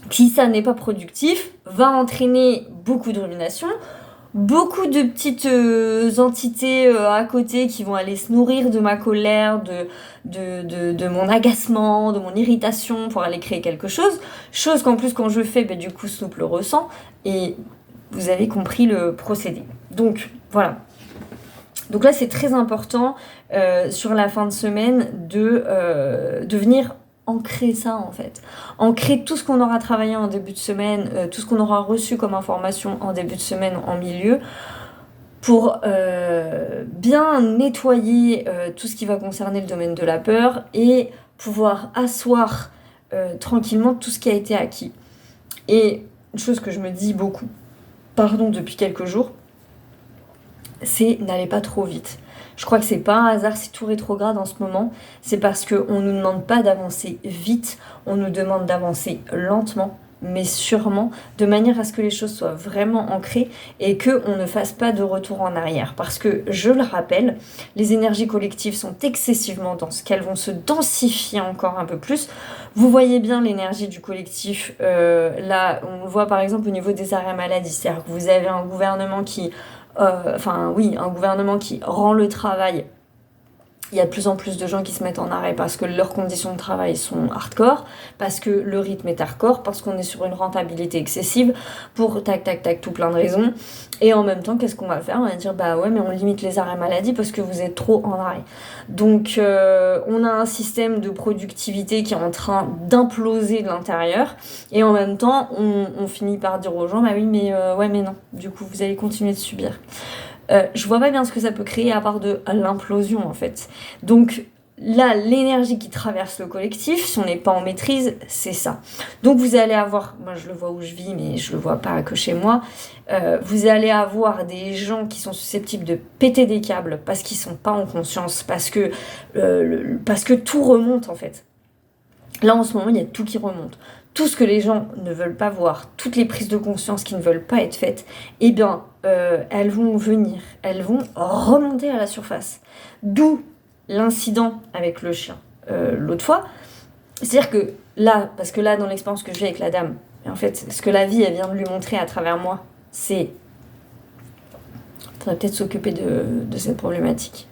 Si ça n'est pas productif, va entraîner beaucoup de rumination, beaucoup de petites entités à côté qui vont aller se nourrir de ma colère, de mon agacement, de mon irritation pour aller créer quelque chose. Chose qu'en plus quand je fais, du coup Snoop le ressent et vous avez compris le procédé. Donc voilà. Donc là c'est très important sur la fin de semaine de venir ancrer ça en fait. Ancrer tout ce qu'on aura travaillé en début de semaine, tout ce qu'on aura reçu comme information en début de semaine en milieu, pour bien nettoyer tout ce qui va concerner le domaine de la peur et pouvoir asseoir tranquillement tout ce qui a été acquis. Et une chose que je me dis beaucoup, depuis quelques jours, c'est n'allez pas trop vite. Je crois que c'est pas un hasard si tout rétrograde en ce moment, c'est parce qu'on ne nous demande pas d'avancer vite, on nous demande d'avancer lentement, mais sûrement, de manière à ce que les choses soient vraiment ancrées et qu'on ne fasse pas de retour en arrière. Parce que, je le rappelle, les énergies collectives sont excessivement denses, qu'elles vont se densifier encore un peu plus. Vous voyez bien l'énergie du collectif, là, on le voit par exemple au niveau des arrêts maladie, c'est-à-dire que vous avez un gouvernement qui un gouvernement qui rend le travail. Il y a de plus en plus de gens qui se mettent en arrêt parce que leurs conditions de travail sont hardcore, parce que le rythme est hardcore, parce qu'on est sur une rentabilité excessive, pour tac, tout plein de raisons. Et en même temps, qu'est-ce qu'on va faire? On va dire, bah ouais, mais on limite les arrêts maladie parce que vous êtes trop en arrêt. Donc, on a un système de productivité qui est en train d'imploser de l'intérieur, et en même temps, on finit par dire aux gens, bah oui, mais non, du coup, vous allez continuer de subir. Je vois pas bien ce que ça peut créer à part de l'implosion en fait. Donc là, l'énergie qui traverse le collectif, si on n'est pas en maîtrise, c'est ça. Donc vous allez avoir, moi je le vois où je vis, mais je le vois pas que chez moi, vous allez avoir des gens qui sont susceptibles de péter des câbles parce qu'ils sont pas en conscience, parce que tout remonte en fait. Là en ce moment, il y a tout qui remonte. Tout ce que les gens ne veulent pas voir, toutes les prises de conscience qui ne veulent pas être faites, eh bien, elles vont venir, elles vont remonter à la surface. D'où l'incident avec le chien l'autre fois. C'est-à-dire que là, parce que là, dans l'expérience que j'ai avec la dame, en fait, ce que la vie, elle vient de lui montrer à travers moi, c'est... Faudrait peut-être s'occuper de cette problématique.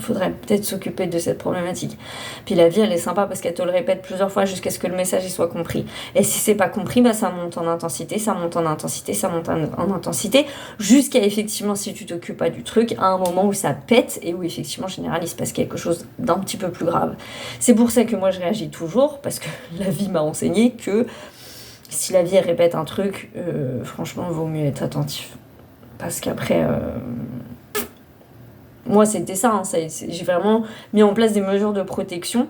Faudrait peut-être s'occuper de cette problématique. Puis la vie, elle est sympa parce qu'elle te le répète plusieurs fois jusqu'à ce que le message y soit compris. Et si c'est pas compris, bah ça monte en intensité, ça monte en intensité, ça monte en intensité, jusqu'à effectivement, si tu t'occupes pas du truc, à un moment où ça pète et où effectivement, en général, il se passe quelque chose d'un petit peu plus grave. C'est pour ça que moi, je réagis toujours, parce que la vie m'a enseigné que si la vie, elle répète un truc, franchement, il vaut mieux être attentif. Parce qu'après... Moi, c'était ça, hein, j'ai vraiment mis en place des mesures de protection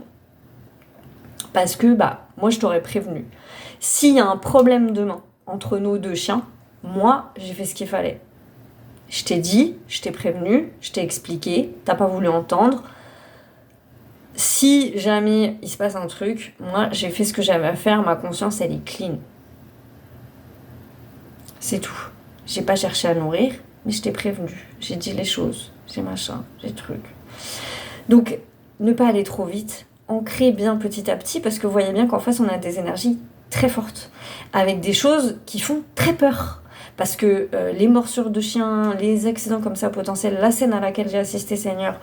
parce que, moi, je t'aurais prévenu. S'il y a un problème demain entre nos deux chiens, moi, j'ai fait ce qu'il fallait. Je t'ai dit, je t'ai prévenu, je t'ai expliqué, t'as pas voulu entendre. Si jamais il se passe un truc, moi, j'ai fait ce que j'avais à faire, ma conscience, elle est clean. C'est tout. J'ai pas cherché à nourrir, mais je t'ai prévenu. J'ai dit les choses. J'ai machin, j'ai truc. Donc, ne pas aller trop vite, ancrer bien petit à petit, parce que vous voyez bien qu'en face, on a des énergies très fortes, avec des choses qui font très peur. Parce que les morsures de chiens, les accidents comme ça potentiels, la scène à laquelle j'ai assisté, Seigneur,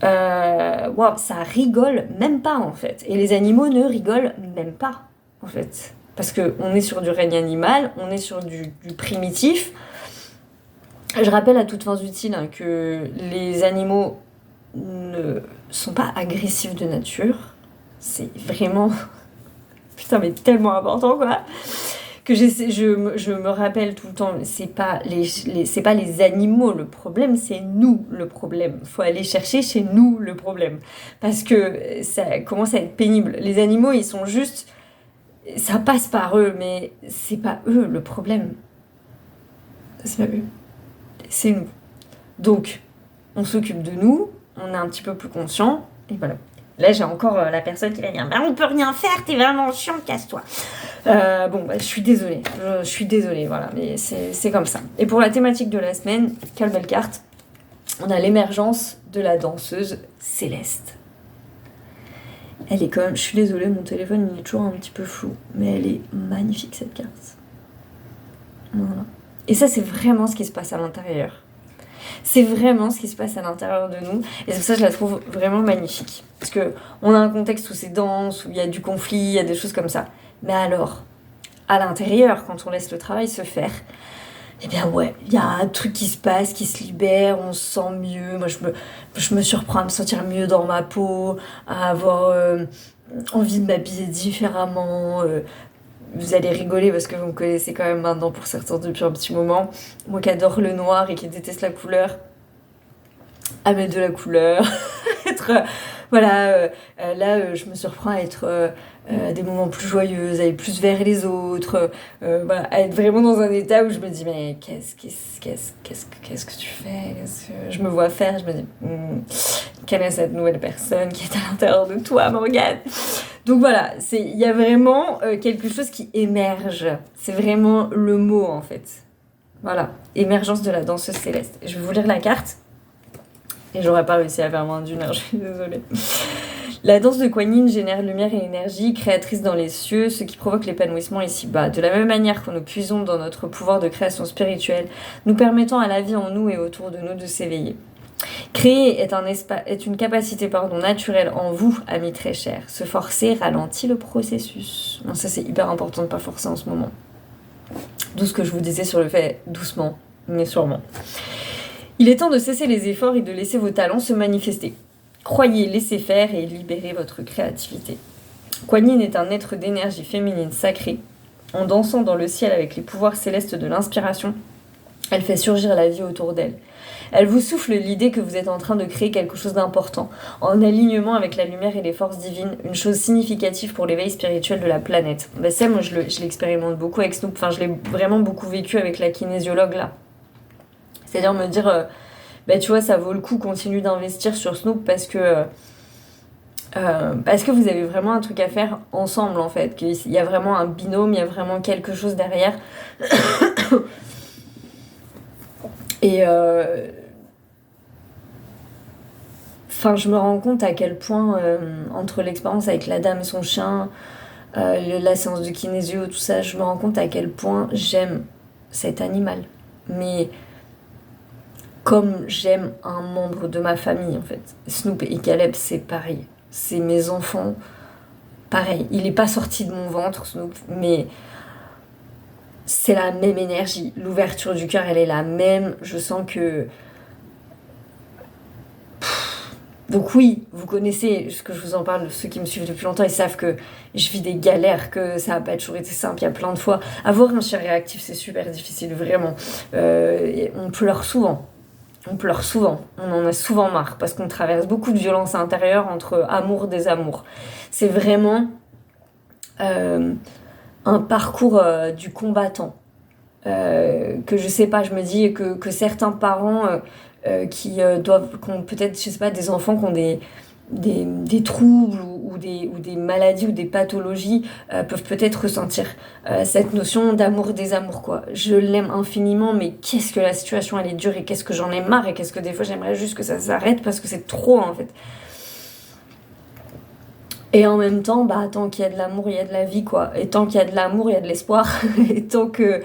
ça rigole même pas, en fait. Et les animaux ne rigolent même pas, en fait. Parce qu'on est sur du règne animal, on est sur du primitif. Je rappelle à toutes fins utiles que les animaux ne sont pas agressifs de nature. C'est vraiment... Putain, mais tellement important, quoi. Que je me rappelle tout le temps, c'est pas les animaux le problème, c'est nous le problème. Faut aller chercher chez nous le problème. Parce que ça commence à être pénible. Les animaux, ils sont juste... Ça passe par eux, mais c'est pas eux le problème. C'est pas eux. C'est nous. Donc, on s'occupe de nous, on est un petit peu plus conscient, et voilà. Là, j'ai encore la personne qui va dire « on peut rien faire, t'es vraiment chiant, casse-toi ». Je suis désolée, voilà, mais c'est comme ça. Et pour la thématique de la semaine, quelle belle carte, on a l'émergence de la danseuse céleste. Elle est quand même, je suis désolée, mon téléphone il est toujours un petit peu flou, mais elle est magnifique cette carte. Voilà. Et ça, c'est vraiment ce qui se passe à l'intérieur. C'est vraiment ce qui se passe à l'intérieur de nous. Et c'est pour ça que je la trouve vraiment magnifique. Parce qu'on a un contexte où c'est dense, où il y a du conflit, il y a des choses comme ça. Mais alors, à l'intérieur, quand on laisse le travail se faire, eh bien ouais, il y a un truc qui se passe, qui se libère, on se sent mieux. Moi, je me surprends à me sentir mieux dans ma peau, à avoir envie de m'habiller différemment. vous allez rigoler parce que vous me connaissez quand même maintenant pour certains depuis un petit moment. Moi qui adore le noir et qui déteste la couleur, à mettre de la couleur, être je me surprends à être à des moments plus joyeux, à aller plus vers les autres, voilà, à être vraiment dans un état où je me dis mais qu'est-ce que tu fais, je me vois faire, je me dis quelle est cette nouvelle personne qui est à l'intérieur de toi, Morgane. Donc voilà, il y a vraiment quelque chose qui émerge, c'est vraiment le mot en fait. Voilà, émergence de la danseuse céleste. Je vais vous lire la carte. Et j'aurais pas réussi à faire moins d'une heure, je suis désolée. La danse de Kuan Yin génère lumière et énergie, créatrice dans les cieux, ce qui provoque l'épanouissement ici-bas. De la même manière que nous puisons dans notre pouvoir de création spirituelle, nous permettant à la vie en nous et autour de nous de s'éveiller. Créer est une capacité naturelle en vous, amis très chers. Se forcer ralentit le processus. Non, ça c'est hyper important de ne pas forcer en ce moment. D'où ce que je vous disais sur le fait doucement, mais sûrement. Il est temps de cesser les efforts et de laisser vos talents se manifester. Croyez, laissez faire et libérez votre créativité. Kuan Yin est un être d'énergie féminine sacrée. En dansant dans le ciel avec les pouvoirs célestes de l'inspiration, elle fait surgir la vie autour d'elle. Elle vous souffle l'idée que vous êtes en train de créer quelque chose d'important, en alignement avec la lumière et les forces divines, une chose significative pour l'éveil spirituel de la planète. Ben ça, moi, je l'expérimente beaucoup avec Snoop. Enfin, je l'ai vraiment beaucoup vécu avec la kinésiologue, là. C'est-à-dire me dire, tu vois, ça vaut le coup, continue d'investir sur Snoop parce que vous avez vraiment un truc à faire ensemble, en fait. Qu'il y a vraiment un binôme, il y a vraiment quelque chose derrière. Et je me rends compte à quel point, entre l'expérience avec la dame et son chien, la séance de kinésio, tout ça, je me rends compte à quel point j'aime cet animal. Mais comme j'aime un membre de ma famille, en fait. Snoop et Caleb, c'est pareil. C'est mes enfants, pareil. Il n'est pas sorti de mon ventre, Snoop, mais c'est la même énergie. L'ouverture du cœur, elle est la même. Je sens que... Donc oui, vous connaissez ce que je vous en parle, ceux qui me suivent depuis longtemps, ils savent que je vis des galères, que ça n'a pas toujours été simple. Il y a plein de fois. Avoir un chien réactif, c'est super difficile, vraiment. On pleure souvent. On en a souvent marre parce qu'on traverse beaucoup de violences intérieures entre amour, désamour. C'est vraiment un parcours du combattant que je sais pas, je me dis que certains parents qui ont peut-être, je sais pas, des enfants qui ont des troubles ou des maladies ou des pathologies peuvent peut-être ressentir cette notion d'amour-désamour, quoi. Je l'aime infiniment, mais qu'est-ce que la situation elle est dure et qu'est-ce que j'en ai marre et qu'est-ce que des fois j'aimerais juste que ça s'arrête parce que c'est trop, en fait. Et en même temps, tant qu'il y a de l'amour, il y a de la vie, quoi. Et tant qu'il y a de l'amour, il y a de l'espoir. Et tant qu'il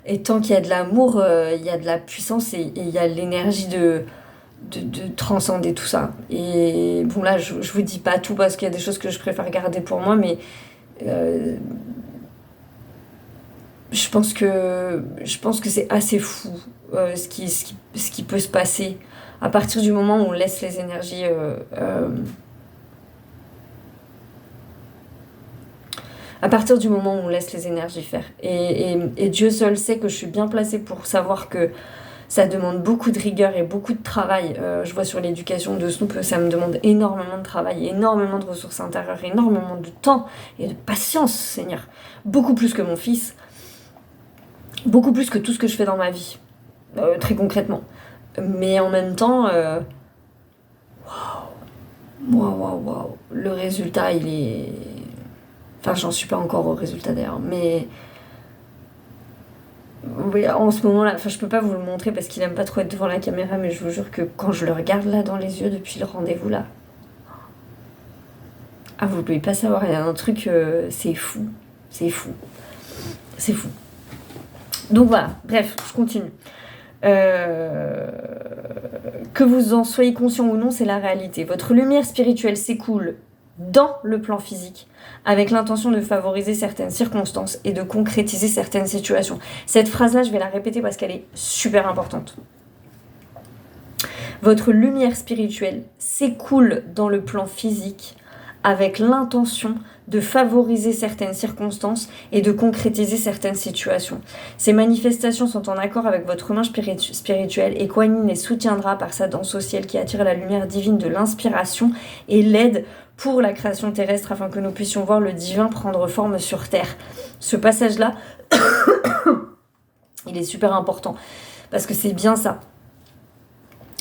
y a de l'amour, il y a de la puissance et il y a l'énergie de transcender tout ça. Et bon, là, je vous dis pas tout parce qu'il y a des choses que je préfère garder pour moi, mais je pense que c'est assez fou ce qui peut se passer à partir du moment où on laisse les énergies à partir du moment où on laisse les énergies faire. Et Dieu seul sait que je suis bien placée pour savoir que ça demande beaucoup de rigueur et beaucoup de travail. Je vois sur l'éducation de Snoop, ça me demande énormément de travail, énormément de ressources intérieures, énormément de temps et de patience, Seigneur. Beaucoup plus que mon fils, beaucoup plus que tout ce que je fais dans ma vie, très concrètement. Mais en même temps, waouh, le résultat, il est... Enfin, j'en suis pas encore au résultat d'ailleurs, mais... Oui, en ce moment-là, je peux pas vous le montrer parce qu'il aime pas trop être devant la caméra, mais je vous jure que quand je le regarde là dans les yeux depuis le rendez-vous là, vous pouvez pas savoir, il y a un truc, c'est fou. Donc voilà, bref, je continue. Que vous en soyez conscient ou non, c'est la réalité. Votre lumière spirituelle s'écoule dans le plan physique, avec l'intention de favoriser certaines circonstances et de concrétiser certaines situations. Cette phrase-là, je vais la répéter parce qu'elle est super importante. Votre lumière spirituelle s'écoule dans le plan physique, avec l'intention de favoriser certaines circonstances et de concrétiser certaines situations. Ces manifestations sont en accord avec votre humain spirituel et Kuan Yin les soutiendra par sa danse au ciel qui attire la lumière divine de l'inspiration et l'aide pour la création terrestre afin que nous puissions voir le divin prendre forme sur terre. Ce passage-là, il est super important parce que c'est bien ça.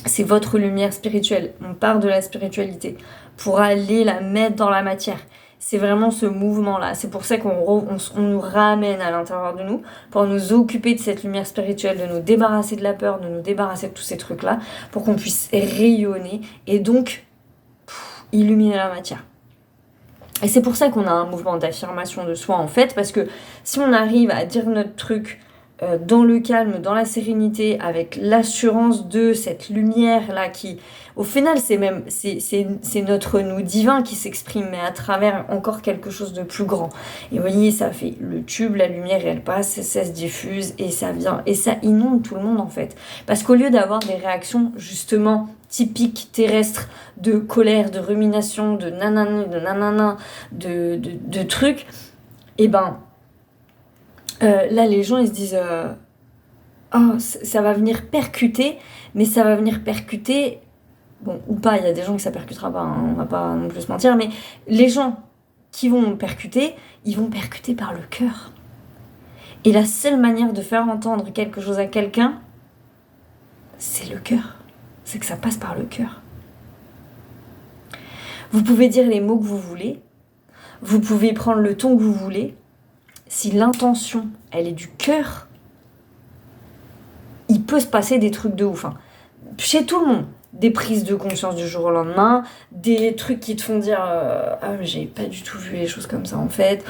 C'est votre lumière spirituelle. On part de la spiritualité pour aller la mettre dans la matière. C'est vraiment ce mouvement-là. C'est pour ça qu'on nous ramène à l'intérieur de nous, pour nous occuper de cette lumière spirituelle, de nous débarrasser de la peur, de nous débarrasser de tous ces trucs-là, pour qu'on puisse rayonner et donc illuminer la matière. Et c'est pour ça qu'on a un mouvement d'affirmation de soi, en fait, parce que si on arrive à dire notre truc dans le calme, dans la sérénité, avec l'assurance de cette lumière-là qui, au final, c'est notre nous divin qui s'exprime, mais à travers encore quelque chose de plus grand. Et vous voyez, ça fait le tube, la lumière, elle passe, ça se diffuse, et ça vient, et ça inonde tout le monde, en fait. Parce qu'au lieu d'avoir des réactions, justement, typiques terrestres, de colère, de rumination, de nanana, de trucs, et ben, là, les gens, ils se disent oh, ça va venir percuter, mais ça va venir percuter, bon, ou pas, il y a des gens que ça percutera pas, hein, on va pas non plus se mentir, mais les gens qui vont percuter, ils vont percuter par le cœur. Et la seule manière de faire entendre quelque chose à quelqu'un, c'est le cœur. C'est que ça passe par le cœur. Vous pouvez dire les mots que vous voulez, vous pouvez prendre le ton que vous voulez. Si l'intention, elle est du cœur, il peut se passer des trucs de ouf. Hein. Chez tout le monde. Des prises de conscience du jour au lendemain, des trucs qui te font dire ah, j'ai pas du tout vu les choses comme ça en fait.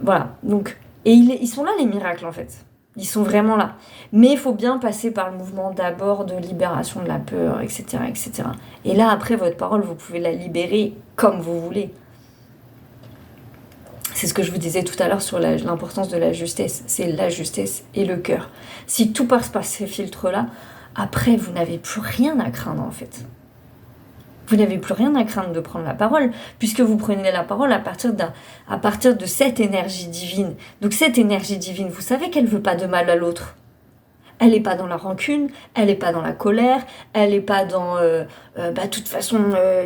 Voilà. Donc, et ils sont là les miracles en fait. Ils sont vraiment là. Mais il faut bien passer par le mouvement d'abord de libération de la peur, etc., etc. Et là, après, votre parole, vous pouvez la libérer comme vous voulez. C'est ce que je vous disais tout à l'heure sur l'importance de la justesse. C'est la justesse et le cœur. Si tout passe par ces filtres-là, après, vous n'avez plus rien à craindre, en fait. Vous n'avez plus rien à craindre de prendre la parole, puisque vous prenez la parole à partir de cette énergie divine. Donc cette énergie divine, vous savez qu'elle ne veut pas de mal à l'autre. Elle n'est pas dans la rancune, elle n'est pas dans la colère, elle n'est pas dans de toute façon,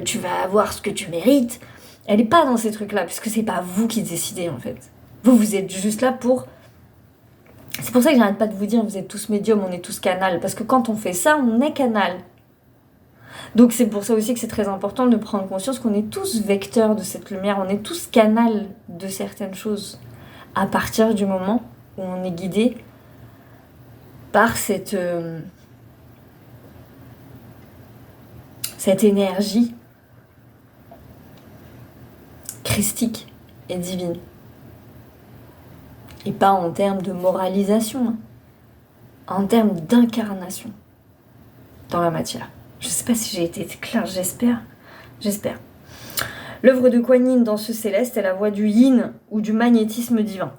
tu vas avoir ce que tu mérites. Elle n'est pas dans ces trucs-là, puisque c'est pas vous qui décidez, en fait. Vous êtes juste là pour... C'est pour ça que j'arrête pas de vous dire, vous êtes tous médiums, on est tous canal. Parce que quand on fait ça, on est canal. Donc c'est pour ça aussi que c'est très important de prendre conscience qu'on est tous vecteurs de cette lumière, on est tous canal de certaines choses. À partir du moment où on est guidé par cette énergie christique et divine. Et pas en termes de moralisation, hein. En termes d'incarnation dans la matière. Je sais pas si j'ai été claire, j'espère. L'œuvre de Kuan Yin dans ce céleste est la voie du yin ou du magnétisme divin.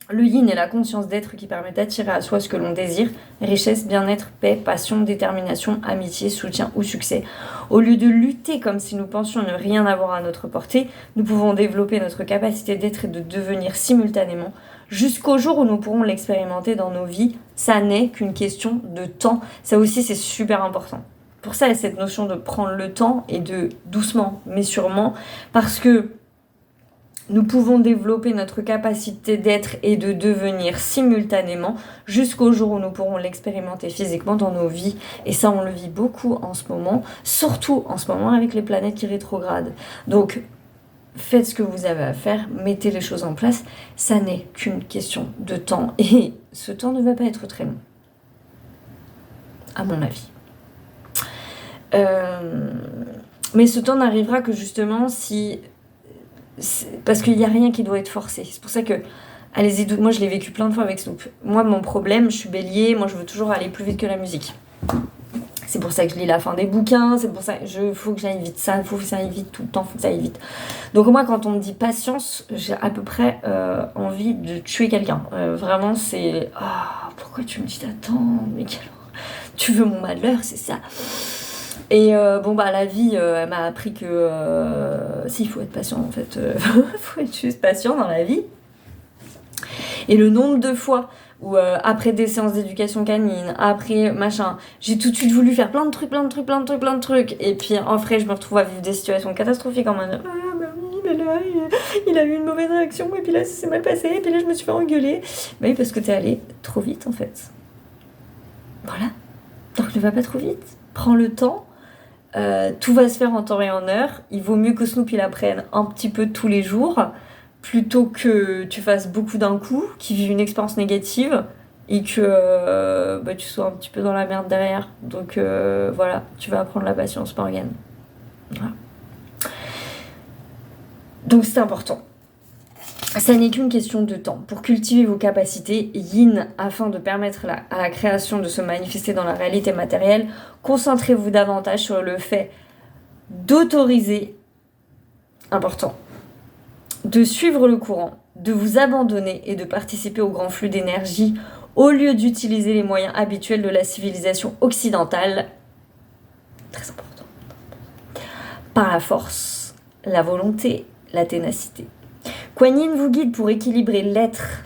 Le yin est la conscience d'être qui permet d'attirer à soi ce que l'on désire, richesse, bien-être, paix, passion, détermination, amitié, soutien ou succès. Au lieu de lutter comme si nous pensions ne rien avoir à notre portée, nous pouvons développer notre capacité d'être et de devenir simultanément, jusqu'au jour où nous pourrons l'expérimenter dans nos vies. Ça n'est qu'une question de temps. Ça aussi, c'est super important. Pour ça, il y a cette notion de prendre le temps et de doucement, mais sûrement, parce que nous pouvons développer notre capacité d'être et de devenir simultanément jusqu'au jour où nous pourrons l'expérimenter physiquement dans nos vies. Et ça, on le vit beaucoup en ce moment, surtout en ce moment avec les planètes qui rétrogradent. Donc, faites ce que vous avez à faire, mettez les choses en place. Ça n'est qu'une question de temps. Et ce temps ne va pas être très long, à mon avis. Mais ce temps n'arrivera que justement si... Parce qu'il n'y a rien qui doit être forcé. C'est pour ça que, allez-y, moi je l'ai vécu plein de fois avec Snoop. Moi, mon problème, je suis bélier, moi je veux toujours aller plus vite que la musique. C'est pour ça que je lis la fin des bouquins, c'est pour ça que faut que j'aille vite, ça, faut que ça aille vite tout le temps, faut que ça aille vite. Donc moi, quand on me dit patience, j'ai à peu près envie de tuer quelqu'un. Vraiment, c'est... Ah, pourquoi tu me dis d'attendre? Mais tu veux mon malheur, c'est ça. Et bon bah la vie, elle m'a appris que si, il faut être patient en fait, faut être juste patient dans la vie. Et le nombre de fois où après des séances d'éducation canine, après machin, j'ai tout de suite voulu faire plein de trucs, et puis en vrai je me retrouve à vivre des situations catastrophiques en mode ah bah oui, mais là il a eu une mauvaise réaction, et puis là ça s'est mal passé, et puis là je me suis fait engueuler. Bah oui, parce que t'es allé trop vite en fait. Voilà. Donc ne va pas trop vite, prends le temps. Tout va se faire en temps et en heure. Il vaut mieux que Snoop il apprenne un petit peu tous les jours plutôt que tu fasses beaucoup d'un coup, qu'il vive une expérience négative et que bah, tu sois un petit peu dans la merde derrière. Donc voilà, tu vas apprendre la patience, Morgane. Voilà. Donc c'est important. Ça n'est qu'une question de temps. Pour cultiver vos capacités yin afin de permettre à la création de se manifester dans la réalité matérielle, concentrez-vous davantage sur le fait d'autoriser, important, de suivre le courant, de vous abandonner et de participer au grand flux d'énergie au lieu d'utiliser les moyens habituels de la civilisation occidentale. Très important. Par la force, la volonté, la ténacité. Kuan Yin vous guide pour équilibrer l'être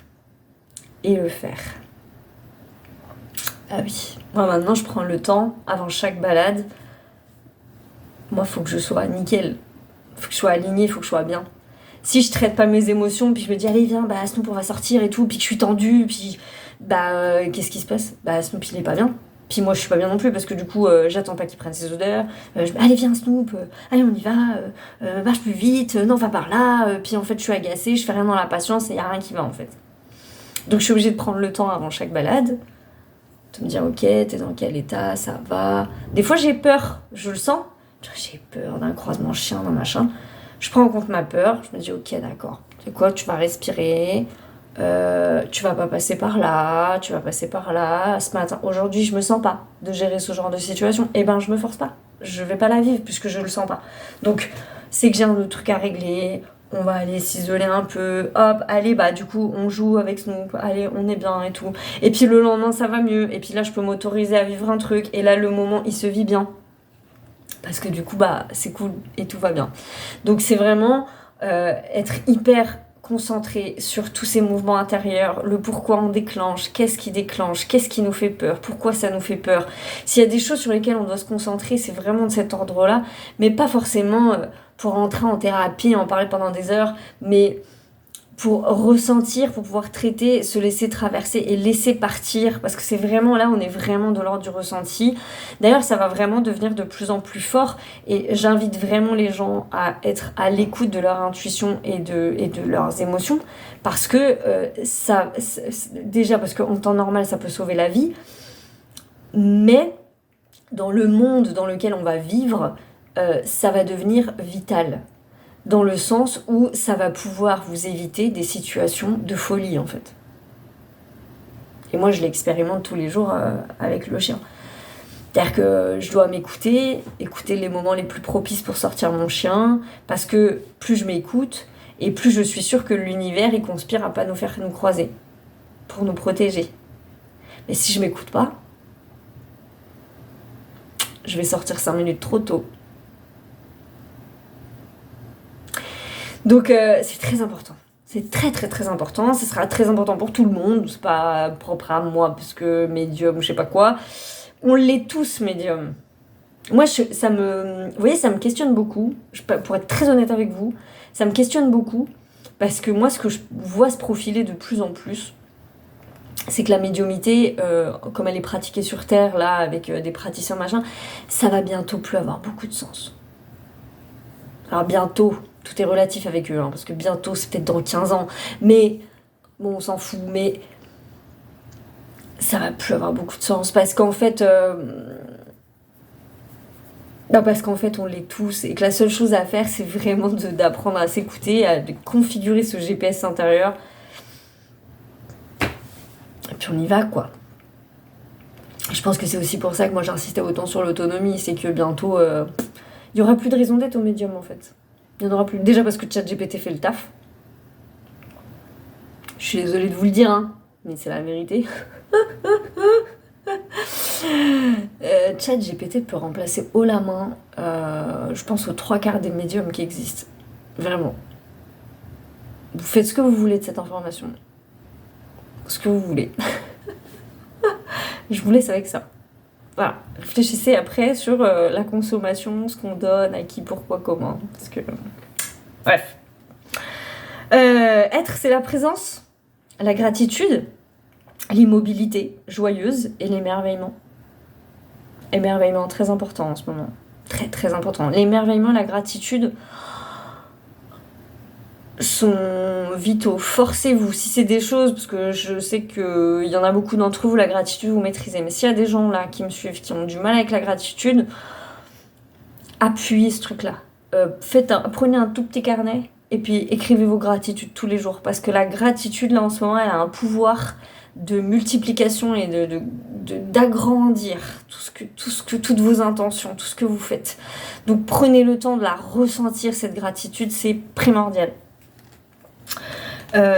et le faire. Ah oui, moi maintenant je prends le temps, avant chaque balade, moi faut que je sois nickel, faut que je sois alignée, faut que je sois bien. Si je traite pas mes émotions, puis je me dis allez viens, bah Snoop on va sortir et tout, puis que je suis tendue, puis bah qu'est-ce qui se passe? Bah Snoop il est pas bien. Puis moi je suis pas bien non plus parce que du coup j'attends pas qu'il prenne ses odeurs. Allez viens Snoop, allez on y va, marche plus vite, non va par là. Puis en fait je suis agacée, je fais rien dans la patience et y a rien qui va en fait. Donc je suis obligée de prendre le temps avant chaque balade, de me dire ok t'es dans quel état, ça va. Des fois j'ai peur, je le sens, j'ai peur d'un croisement chien, d'un machin. Je prends en compte ma peur, je me dis ok d'accord, c'est quoi, tu vas respirer. Tu vas pas passer par là, tu vas passer par là. Ce matin, aujourd'hui, je me sens pas de gérer ce genre de situation. Et ben, je me force pas. Je vais pas la vivre puisque je le sens pas. Donc, c'est que j'ai un autre truc à régler. On va aller s'isoler un peu. Hop, allez, bah, du coup, on joue avec Snoop. Allez, on est bien et tout. Et puis, le lendemain, ça va mieux. Et puis là, je peux m'autoriser à vivre un truc. Et là, le moment, il se vit bien. Parce que du coup, bah, c'est cool et tout va bien. Donc, c'est vraiment être hyper concentré sur tous ces mouvements intérieurs, le pourquoi on déclenche, qu'est-ce qui nous fait peur, pourquoi ça nous fait peur. S'il y a des choses sur lesquelles on doit se concentrer, c'est vraiment de cet ordre-là, mais pas forcément pour entrer en thérapie, en parler pendant des heures, mais pour ressentir, pour pouvoir traiter, se laisser traverser et laisser partir, parce que c'est vraiment là, on est vraiment de l'ordre du ressenti. D'ailleurs, ça va vraiment devenir de plus en plus fort, et j'invite vraiment les gens à être à l'écoute de leur intuition et de leurs émotions, parce que déjà, parce qu'en temps normal, ça peut sauver la vie, mais dans le monde dans lequel on va vivre, ça va devenir vital. Dans le sens où ça va pouvoir vous éviter des situations de folie en fait. Et moi je l'expérimente tous les jours avec le chien. C'est-à-dire que je dois m'écouter, écouter les moments les plus propices pour sortir mon chien, parce que plus je m'écoute, et plus je suis sûre que l'univers il conspire à pas nous faire nous croiser, pour nous protéger. Mais si je m'écoute pas, je vais sortir 5 minutes trop tôt. Donc c'est très important. C'est très très très important. Ce sera très important pour tout le monde. C'est pas propre à moi parce que médium ou je sais pas quoi. On l'est tous médium. Moi, vous voyez, ça me questionne beaucoup. Pour être très honnête avec vous, ça me questionne beaucoup parce que moi, ce que je vois se profiler de plus en plus, c'est que la médiumité, comme elle est pratiquée sur Terre, là, avec des praticiens machin, ça va bientôt plus avoir beaucoup de sens. Alors bientôt, tout est relatif avec eux, hein, parce que bientôt, c'est peut-être dans 15 ans. Mais, bon, on s'en fout, mais ça va plus avoir beaucoup de sens, parce qu'en fait... parce qu'en fait, on l'est tous, et que la seule chose à faire, c'est vraiment d'apprendre à s'écouter, de configurer ce GPS intérieur. Et puis on y va, quoi. Je pense que c'est aussi pour ça que moi j'insistais autant sur l'autonomie, c'est que bientôt, il n'y aura plus de raison d'être au médium, en fait. Il n'y en aura plus. Déjà parce que ChatGPT fait le taf. Je suis désolée de vous le dire, hein, mais c'est la vérité. ChatGPT peut remplacer haut la main, je pense aux 3/4 des médiums qui existent. Vraiment. Vous faites ce que vous voulez de cette information. Ce que vous voulez. Je vous laisse avec ça. Voilà. Réfléchissez après sur la consommation, ce qu'on donne, à qui, pourquoi, comment. Parce que... Bref. Être, c'est la présence, la gratitude, l'immobilité joyeuse et l'émerveillement. Émerveillement, très important en ce moment. Très, très important. L'émerveillement, la gratitude sont vitaux. Forcez-vous. Si c'est des choses, parce que je sais qu'il y en a beaucoup d'entre vous, la gratitude, vous maîtrisez. Mais s'il y a des gens là qui me suivent, qui ont du mal avec la gratitude, appuyez ce truc-là. Prenez un tout petit carnet et puis écrivez vos gratitudes tous les jours. Parce que la gratitude, là, en ce moment, elle a un pouvoir de multiplication et d'agrandir toutes vos intentions, tout ce que vous faites. Donc prenez le temps de la ressentir, cette gratitude, c'est primordial.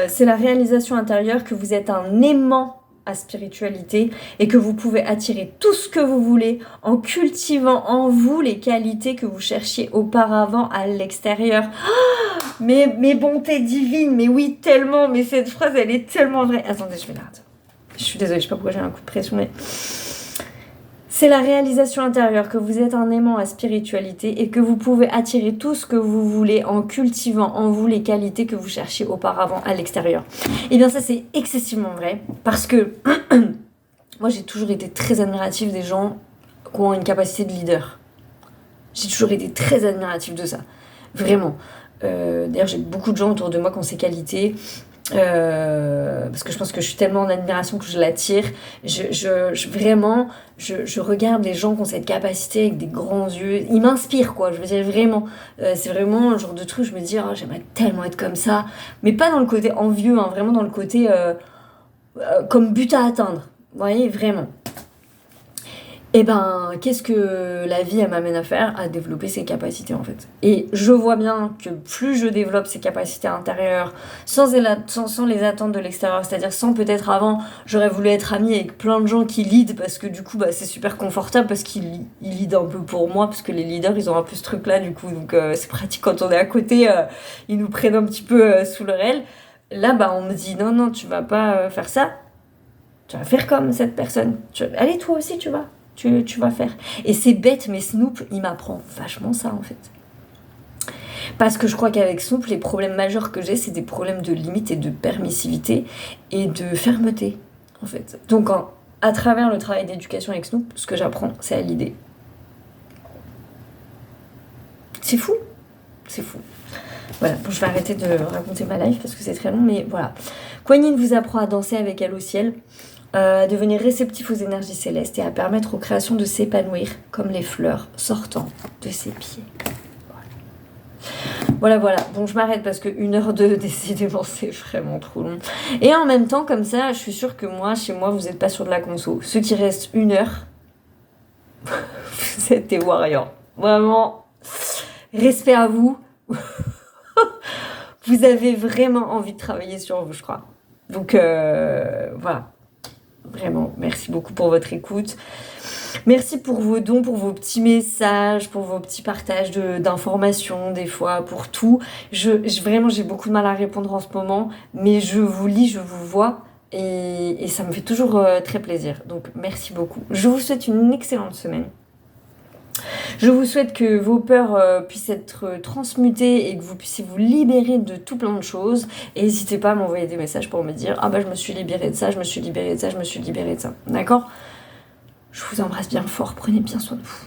C'est la réalisation intérieure que vous êtes un aimant à spiritualité et que vous pouvez attirer tout ce que vous voulez en cultivant en vous les qualités que vous cherchiez auparavant à l'extérieur. Oh, mais bonté divine, mais oui, tellement, mais cette phrase, elle est tellement vraie. Attendez, je vais l'arrêter. Je suis désolée, je sais pas pourquoi j'ai un coup de pression, mais... C'est la réalisation intérieure que vous êtes un aimant à spiritualité et que vous pouvez attirer tout ce que vous voulez en cultivant en vous les qualités que vous cherchiez auparavant à l'extérieur. Et bien ça, c'est excessivement vrai parce que moi, j'ai toujours été très admirative des gens qui ont une capacité de leader. J'ai toujours été très admirative de ça. Vraiment. D'ailleurs, j'ai beaucoup de gens autour de moi qui ont ces qualités. Parce que je pense que je suis tellement en admiration que je l'attire. Vraiment, je regarde les gens qui ont cette capacité avec des grands yeux. Ils m'inspirent, quoi. Je veux dire, vraiment. C'est vraiment le genre de truc, je me dis, oh, j'aimerais tellement être comme ça. Mais pas dans le côté envieux, hein, vraiment dans le côté comme but à atteindre. Vous voyez, vraiment. Et ben, qu'est-ce que la vie, elle m'amène à faire? À développer ses capacités, en fait. Et je vois bien que plus je développe ces capacités intérieures, sans les attentes de l'extérieur, c'est-à-dire sans peut-être avant, j'aurais voulu être amie avec plein de gens qui lead, parce que du coup, bah, c'est super confortable, parce qu'ils lead un peu pour moi, parce que les leaders, ils ont un peu ce truc-là, du coup, donc c'est pratique quand on est à côté, ils nous prennent un petit peu sous leur aile. Là, bah, on me dit, non, tu vas pas faire ça, tu vas faire comme cette personne. Allez, toi aussi, tu vas faire. Et c'est bête, mais Snoop, il m'apprend vachement ça, en fait. Parce que je crois qu'avec Snoop, les problèmes majeurs que j'ai, c'est des problèmes de limite et de permissivité et de fermeté, en fait. Donc, à travers le travail d'éducation avec Snoop, ce que j'apprends, c'est à l'idée. C'est fou. C'est fou. Voilà, bon, je vais arrêter de raconter ma life parce que c'est très long, mais voilà. Kuan Yin vous apprend à danser avec elle au ciel, à devenir réceptif aux énergies célestes et à permettre aux créations de s'épanouir comme les fleurs sortant de ses pieds. Voilà. Bon, je m'arrête parce que 1h02, décidément, c'est vraiment trop long. Et en même temps, comme ça, je suis sûre que moi, chez moi, vous n'êtes pas sur de la conso. Ceux qui restent 1 heure, vous êtes des warriors. Vraiment, respect à vous. Vous avez vraiment envie de travailler sur vous, je crois. Donc, voilà. Vraiment, merci beaucoup pour votre écoute. Merci pour vos dons, pour vos petits messages, pour vos petits partages d'informations, des fois, pour tout. Vraiment, j'ai beaucoup de mal à répondre en ce moment, mais je vous lis, je vous vois, et ça me fait toujours très plaisir. Donc, merci beaucoup. Je vous souhaite une excellente semaine. Je vous souhaite que vos peurs puissent être transmutées et que vous puissiez vous libérer de tout plein de choses. Et n'hésitez pas à m'envoyer des messages pour me dire « Ah bah je me suis libérée de ça, je me suis libérée de ça, je me suis libérée de ça. » D'accord ? Je vous embrasse bien fort, prenez bien soin de vous.